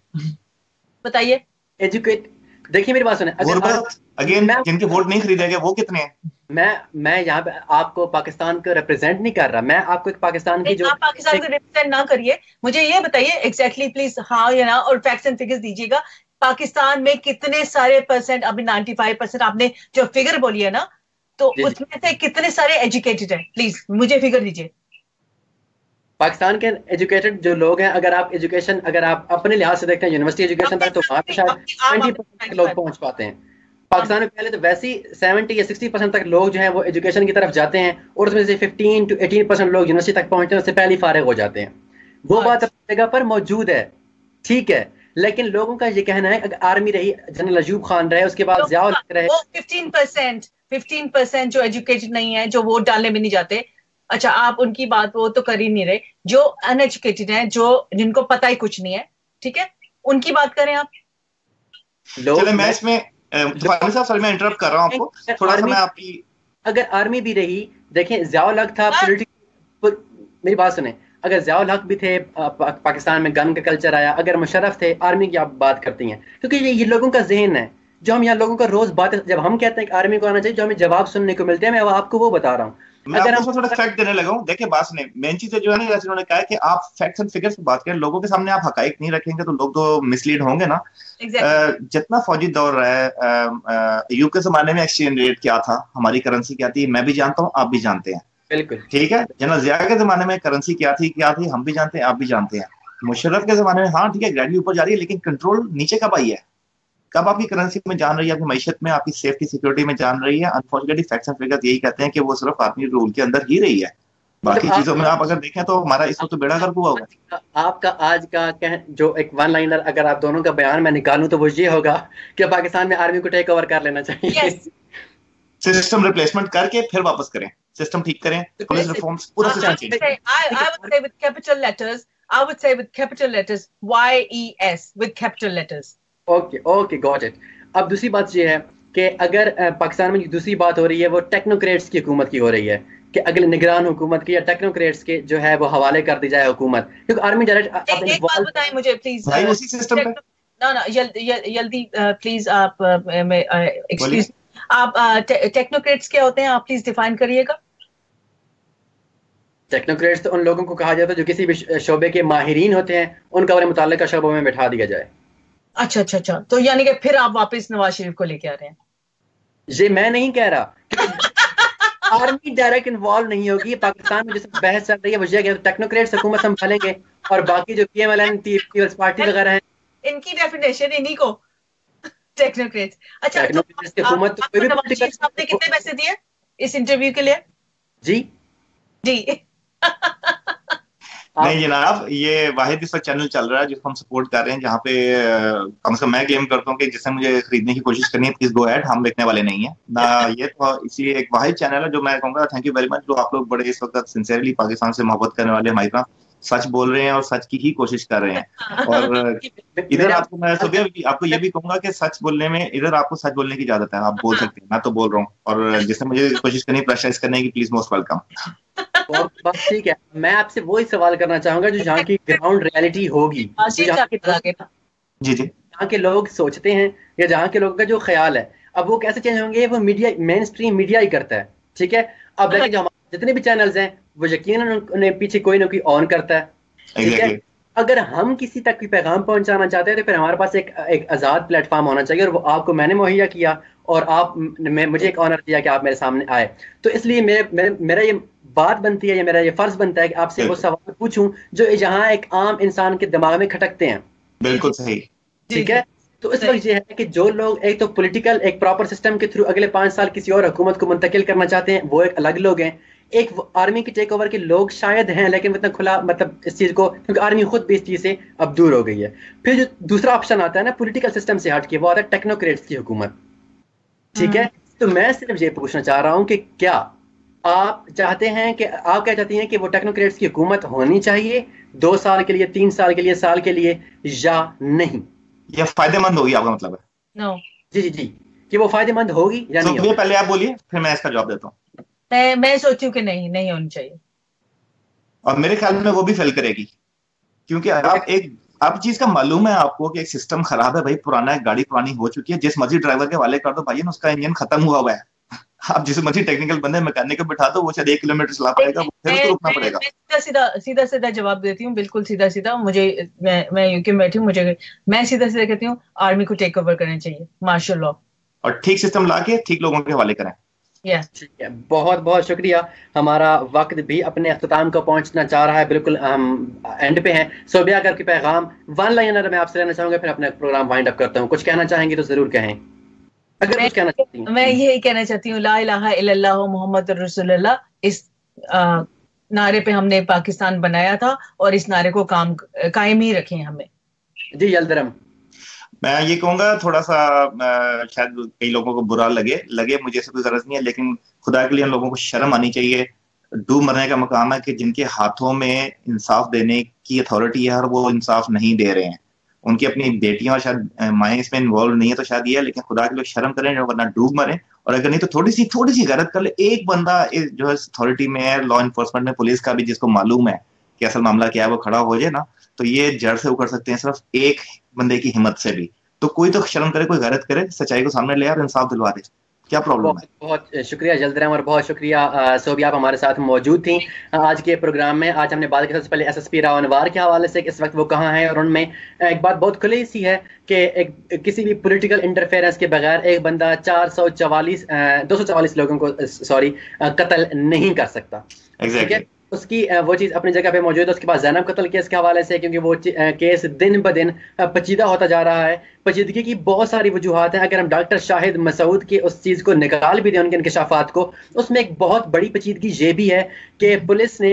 बताइए। एजुकेट, देखिए मेरी बात सुने, अगेन जिनके वोट नहीं खरीदे गए वो कितने हैं? मैं यहाँ पे आपको पाकिस्तान को रिप्रेजेंट नहीं कर रहा, मैं आपको एक पाकिस्तान की जो आप पाकिस्तान को रिप्रेजेंट ना करिए, मुझे ये बताइए एग्जैक्टली प्लीज, हाँ या ना, और फैक्ट्स एंड फिगर्स दीजिएगा। पाकिस्तान में कितने सारे परसेंट, अभी 95% आपने जो फिगर बोली है ना, तो उसमें से कितने सारे एजुकेटेड हैं? प्लीज मुझे फिगर दीजिए। पाकिस्तान के एजुकेटेड जो लोग हैं, अगर आप एजुकेशन, अगर आप अपने लिहाज से देखते हैं यूनिवर्सिटी एजुकेशन तक, तो वहां पे शायद 20% लोग पहुंच पाते हैं। पाकिस्तान में पहले तो वैसे ही 70 या 60% तक लोग जो हैं वो एजुकेशन की तरफ जाते हैं, और उसमें से 15 to 18% लोग यूनिवर्सिटी तक पहुंचते हैं, उससे पहले फारिग हो जाते हैं। वो बात अपनी जगह पर मौजूद है, ठीक है, लेकिन लोगों का ये कहना है अगर आर्मी रही, जनरल अयूब खान रहे, उसके बाद ज़ियाउल हक रहे, 15% जो एजुकेटेड नहीं है, जो वोट डालने में नहीं जाते, अच्छा आप उनकी बात वो तो कर ही नहीं रहे, जो अनएजुकेटेड हैं, जो जिनको पता ही कुछ नहीं है, ठीक है, उनकी बात करें आप। चले मैं इसमें साहब सर मैं इंटरप्ट कर रहा हूं आपको थोड़ा सा, मैं आपकी अगर आर्मी भी रही, देखें ज़ियाउल हक था पॉलिटिकल, मेरी बात सुने, अगर ज़ियाउल हक भी थे, पाकिस्तान में गन का कल्चर आया, अगर मुशर्रफ थे, आर्मी की आप बात करती हैं, क्योंकि ये लोगों का जहन है, जो हम यहाँ लोगों का रोज बात, जब हम कहते हैं कि आर्मी को आना चाहिए, जो हमें जवाब सुनने को मिलते हैं, मैं आपको वो बता रहा हूँ। मैं अगर आपको थोड़ा फैक्ट देने लगा हूँ, देखिए बात सुने, मेन चीज जो है ना, जैसे उन्होंने कहा कि आप फैक्ट्स एंड फिगर्स पे बात करें, लोगों के सामने आप हकाइक नहीं रखेंगे तो लोग तो मिसलीड होंगे ना। जितना फौजी दौर रहा है, अयूब के जमाने में एक्सचेंज रेट क्या था, हमारी करेंसी क्या थी, मैं भी जानता हूँ, आप भी जानते हैं, बिल्कुल ठीक है। जनरल जिया के जमाने में करेंसी क्या थी हम भी जानते हैं, आप भी जानते हैं। मुशर्रफ के जमाने में हाँ ठीक है, ग्रेजुअली ऊपर जा रही है, लेकिन कंट्रोल नीचे कब आई है, कब आपकी करेंसी में जान रही है, आपकी मैशत में, आपकी सेफ्टी सिक्योरिटी में जान रही है। अनफॉर्चुनेटली फैक्ट्स एंड फिगर्स यही कहते हैं कि वो सिर्फ आर्मी रूल के अंदर ही रही है, बाकी चीजों में आप अगर देखें तो हमारा इस वक्त तो बेड़ा गर्क हुआ होगा। आपका आज का जो एक वन लाइनर अगर आप दोनों का बयान मैं निकालूं तो वो ये होगा कि पाकिस्तान में आर्मी को टेक ओवर कर लेना चाहिए, सिस्टम रिप्लेसमेंट करके फिर वापस करें, सिस्टम ठीक करें, पुलिस रिफॉर्म्स, पूरा सिस्टम चेंज करें। I would say with capital letters, I would say with capital letters, YES with capital letters. Okay got it. अब दूसरी बात ये है कि अगर पाकिस्तान में दूसरी बात हो रही है वो टेक्नोक्रेट्स की हुकूमत की हो रही है, कि अगले निगरान हुकूमत की या टेक्नोक्रेट्स के जो है वो हवाले कर दी जाए हुकूमत, क्योंकि आर्मी डायरेक्ट एक बात बताएं मुझे प्लीज, भाई उसी सिस्टम पे ना जल्दी प्लीज आप एक्सक्यूज, आप टेक्नोक्रेट्स क्या होते हैं, आप प्लीज डिफाइन करिएगा। टेक्नोक्रेट्स तो उन लोगों को कहा जाता है जो किसी भी शोबे के माहिरीन होते हैं, उनका उन्हें मुताल्लिका शोबों में बैठा दिया जाए। अच्छा, तो यानी कि फिर आप वापस नवाज शरीफ को लेके आ रहे हैं? ये मैं नहीं कह रहा, आर्मी डायरेक्ट इन्वॉल्व नहीं होगी। पाकिस्तान में जैसे बहस चल रही है वो ये कि टेक्नोक्रेट्स हुकूमत संभालेंगे और बाकी जो पीएमएलएन पीपल्स पार्टी वगैरह हैं, इनकी डेफिनेशन इन्हीं को टेक्नोक्रेट्स। अच्छा, टेक्नोक्रेट्स की हुकूमत तो कोई भी पॉलिटिकल। आपने कितने पैसे दिए इस इंटरव्यू के लिए? जी नहीं जनाब, ये वाहिद इस वक्त चैनल चल रहा है जिसको हम सपोर्ट कर रहे हैं, जहाँ पे कम से कम मैं क्लेम करता हूँ कि जिससे मुझे खरीदने की कोशिश करनी है प्लीज गो अहेड, हम बेचने वाले नहीं है ना। ये तो इसी एक वाहिद चैनल है जो मैं कहूँगा थैंक यू वेरी मच, जो आप लोग बड़े इस वक्त सिंसियरली पाकिस्तान से मोहब्बत करने वाले हमारी तरह सच बोल रहे हैं और सच की ही कोशिश कर रहे हैं। और इधर आपको मैं सुबह आपको ये भी कहूंगा कि सच बोलने में, इधर आपको सच बोलने की इजाजत है, आप बोल सकते हैं, मैं तो बोल रहा हूँ, और जिससे मुझे कोशिश करनी प्रेशराइज करने की, प्लीज मोस्ट वेलकम। बस ठीक है, मैं आपसे वही सवाल करना चाहूंगा जो यहाँ की ग्राउंड रियलिटी होगी, जी जहाँ के लोग सोचते हैं या जहाँ के लोगों का जो ख्याल है, अब वो कैसे चेंज होंगे, वो मीडिया, मेन स्ट्रीम मीडिया ही करता है, ठीक है। अब देखिए जो हमारे जितने भी चैनल्स हैं वो यकीनन उन्हें पीछे कोई ना कोई ऑन करता है, ठीक है। अगर हम किसी तक कोई पैगाम पहुंचाना चाहते हैं तो फिर हमारे पास एक आज़ाद प्लेटफॉर्म होना चाहिए, और वो आपको मैंने मुहैया किया और मुझे एक ऑनर दिया कि आप मेरे सामने आए। तो इसलिए मेरा ये बात बनती है, या मेरा ये फर्ज बनता है कि आपसे वो सवाल पूछूं जो यहाँ एक आम इंसान के दिमाग में खटकते हैं। बिल्कुल सही, ठीक है। तो इस वक्त ये है कि जो लोग एक तो पॉलिटिकल एक प्रॉपर सिस्टम के थ्रू अगले 5 साल किसी और हुकूमत को मुंतकिल करना चाहते हैं, वो एक अलग लोग हैं। एक आर्मी की टेक ओवर के लोग शायद हैं, लेकिन इतना खुला मतलब इस चीज को, क्योंकि आर्मी खुद भी इस चीज से अब दूर हो गई है। फिर जो दूसरा ऑप्शन आता है ना पॉलिटिकल सिस्टम से हट के, वो आता है टेक्नोक्रेट्स की हुकूमत, ठीक है। तो मैं सिर्फ ये पूछना चाह रहा हूँ कि क्या आप चाहते हैं कि आप क्या चाहती हैं कि वो टेक्नोक्रेट्स की हुकूमत होनी चाहिए 2 साल के लिए, 3 साल के लिए, साल के लिए, या नहीं? ये फायदेमंद होगी आपका मतलब है? नो जी कि वो फायदेमंद होगी या नहीं? पहले आप बोलिए फिर मैं इसका जवाब देता हूँ। मैं सोचूं कि नहीं होनी चाहिए, और मेरे ख्याल में वो भी फेल करेगी, क्योंकि आप चीज का मालूम है आपको कि एक सिस्टम खराब है भाई, पुराना है, गाड़ी पुरानी हो चुकी है, जिस मर्जी ड्राइवर के वाले कर दो भाई उसका इंजन खत्म हुआ है, आप जिस मर्जी टेक्निकल बंदे मैकेनिक को बिठा दो, वो शायद 1 किलोमीटर चला पाएगा, फिर उसको रुकना पड़ेगा। सीधा सीधा जवाब देती हूँ, बिल्कुल सीधा सीधा। मुझे मैं यूके में बैठी हूँ, मैं सीधा सीधा कहती हूँ आर्मी को टेक ओवर करना चाहिए, मार्शल लॉ, और ठीक सिस्टम लाके ठीक लोगों के हवाले करें। ठीक है, बहुत बहुत शुक्रिया। हमारा वक्त भी अपने अख्ताम को पहुंचना चाह रहा है, बिल्कुल हम एंड पे हैं। सोबिया का पैगाम वन लाइनर मैं आपसे लेना चाहूंगा, फिर अपना प्रोग्राम वाइंड अप करता हूँ। कुछ कहना चाहेंगे तो जरूर कहें, अगर कुछ कहना चाहती हूँ। मैं यही कहना चाहती हूँ, ला इलाहा इल्लल्लाह मुहम्मद रसूलुल्लाह। इस नारे पे हमने पाकिस्तान बनाया था और इस नारे को कायम ही रखें हमें। जी यल्दरम। मैं ये कहूंगा, थोड़ा सा शायद कई लोगों को बुरा लगे मुझे इससे कोई गरज नहीं है, लेकिन खुदा के लिए उन लोगों को शर्म आनी चाहिए। डूब मरने का मकाम है कि जिनके हाथों में इंसाफ देने की अथॉरिटी है और वो इंसाफ नहीं दे रहे हैं, उनकी अपनी बेटियां और शायद माएँ इसमें इन्वॉल्व नहीं है, तो शायद ये है। लेकिन खुदा के लिए शर्म करें, वरना डूब मरे। और अगर नहीं तो थोड़ी सी गलत कर ले एक बंदा जो है अथॉरिटी में है, लॉ इन्फोर्समेंट में, पुलिस का भी, जिसको मालूम है कि असल मामला क्या है, वो खड़ा हो जाए ना, तो ये जड़ से उखड़ सकते हैं सिर्फ एक बंदे की हिम्मत से भी। तो कोई तो शर्म करे, कोई गलत करे, सच्चाई को सामने ले और इंसाफ दिलवा दे। क्या प्रॉब्लम है? बहुत शुक्रिया जल्दराम, और बहुत शुक्रिया सोबिया, आप हमारे साथ मौजूद थी आज के प्रोग्राम में। आज हमने बात की सबसे पहले एसएसपी राव अनवार के हवाले से, इस वक्त वो कहाँ हैं, और उनमें एक बात बहुत खुली सी है कि किसी भी पॉलिटिकल इंटरफेरेंस के बगैर एक बंदा 244 लोगों को कत्ल नहीं कर सकता। Exactly. उसकी वो चीज़ अपनी जगह पे मौजूद है। उसके पास ज़ैनब कत्ल केस के हवाले से, क्योंकि वो केस दिन ब दिन पेचीदा होता जा रहा है। पेचीदगी की बहुत सारी वजूहात हैं। अगर हम डॉक्टर शाहिद मसूद की उस चीज़ को निकाल भी दें, उनके इंकशाफात को, उसमें एक बहुत बड़ी पेचीदगी ये भी है कि पुलिस ने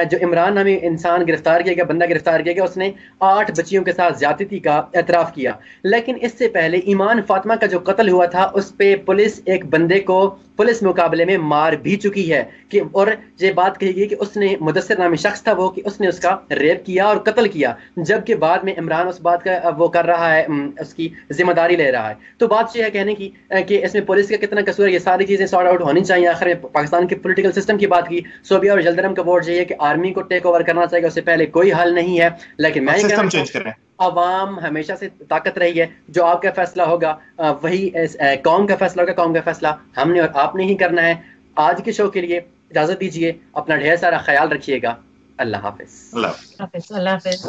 जो इमरान नामी इंसान गिरफ्तार किया गया, बंदा गिरफ्तार किया गया, उसने 8 बच्चियों के साथ ज्यादती का एतराफ़ किया। लेकिन इससे पहले ईमान फातिमा का जो कत्ल हुआ था, उस पर पुलिस एक बंदे को पुलिस मुकाबले में मार भी चुकी है कि, और ये बात कही गई कि उसने, मुदस्सिर नामी शख्स था वो, कि उसने उसका रेप किया और कत्ल किया, जबकि बाद में इमरान उस बात का वो कर रहा है, उसकी जिम्मेदारी ले रहा है। तो बात यह है कहने की कि इसमें पुलिस का कितना कसूर है, ये सारी चीजें सॉर्ट आउट होनी चाहिए। आखिर में पाकिस्तान के पॉलिटिकल सिस्टम की बात की, सोबिया और जल्दरम का वोट यही है कि आर्मी को टेक ओवर करना चाहिए, उससे पहले कोई हल नहीं है। लेकिन मैं सिस्टम चेंज करें। अवाम हमेशा से ताकत रही है, जो आपका फैसला होगा वही कौम का फैसला होगा। कौम का फैसला हमने और आपने ही करना है। आज के शो के लिए इजाजत दीजिए, अपना ढेर सारा ख्याल रखिएगा। अल्लाह हाफिज। अल्लाह हाफिज।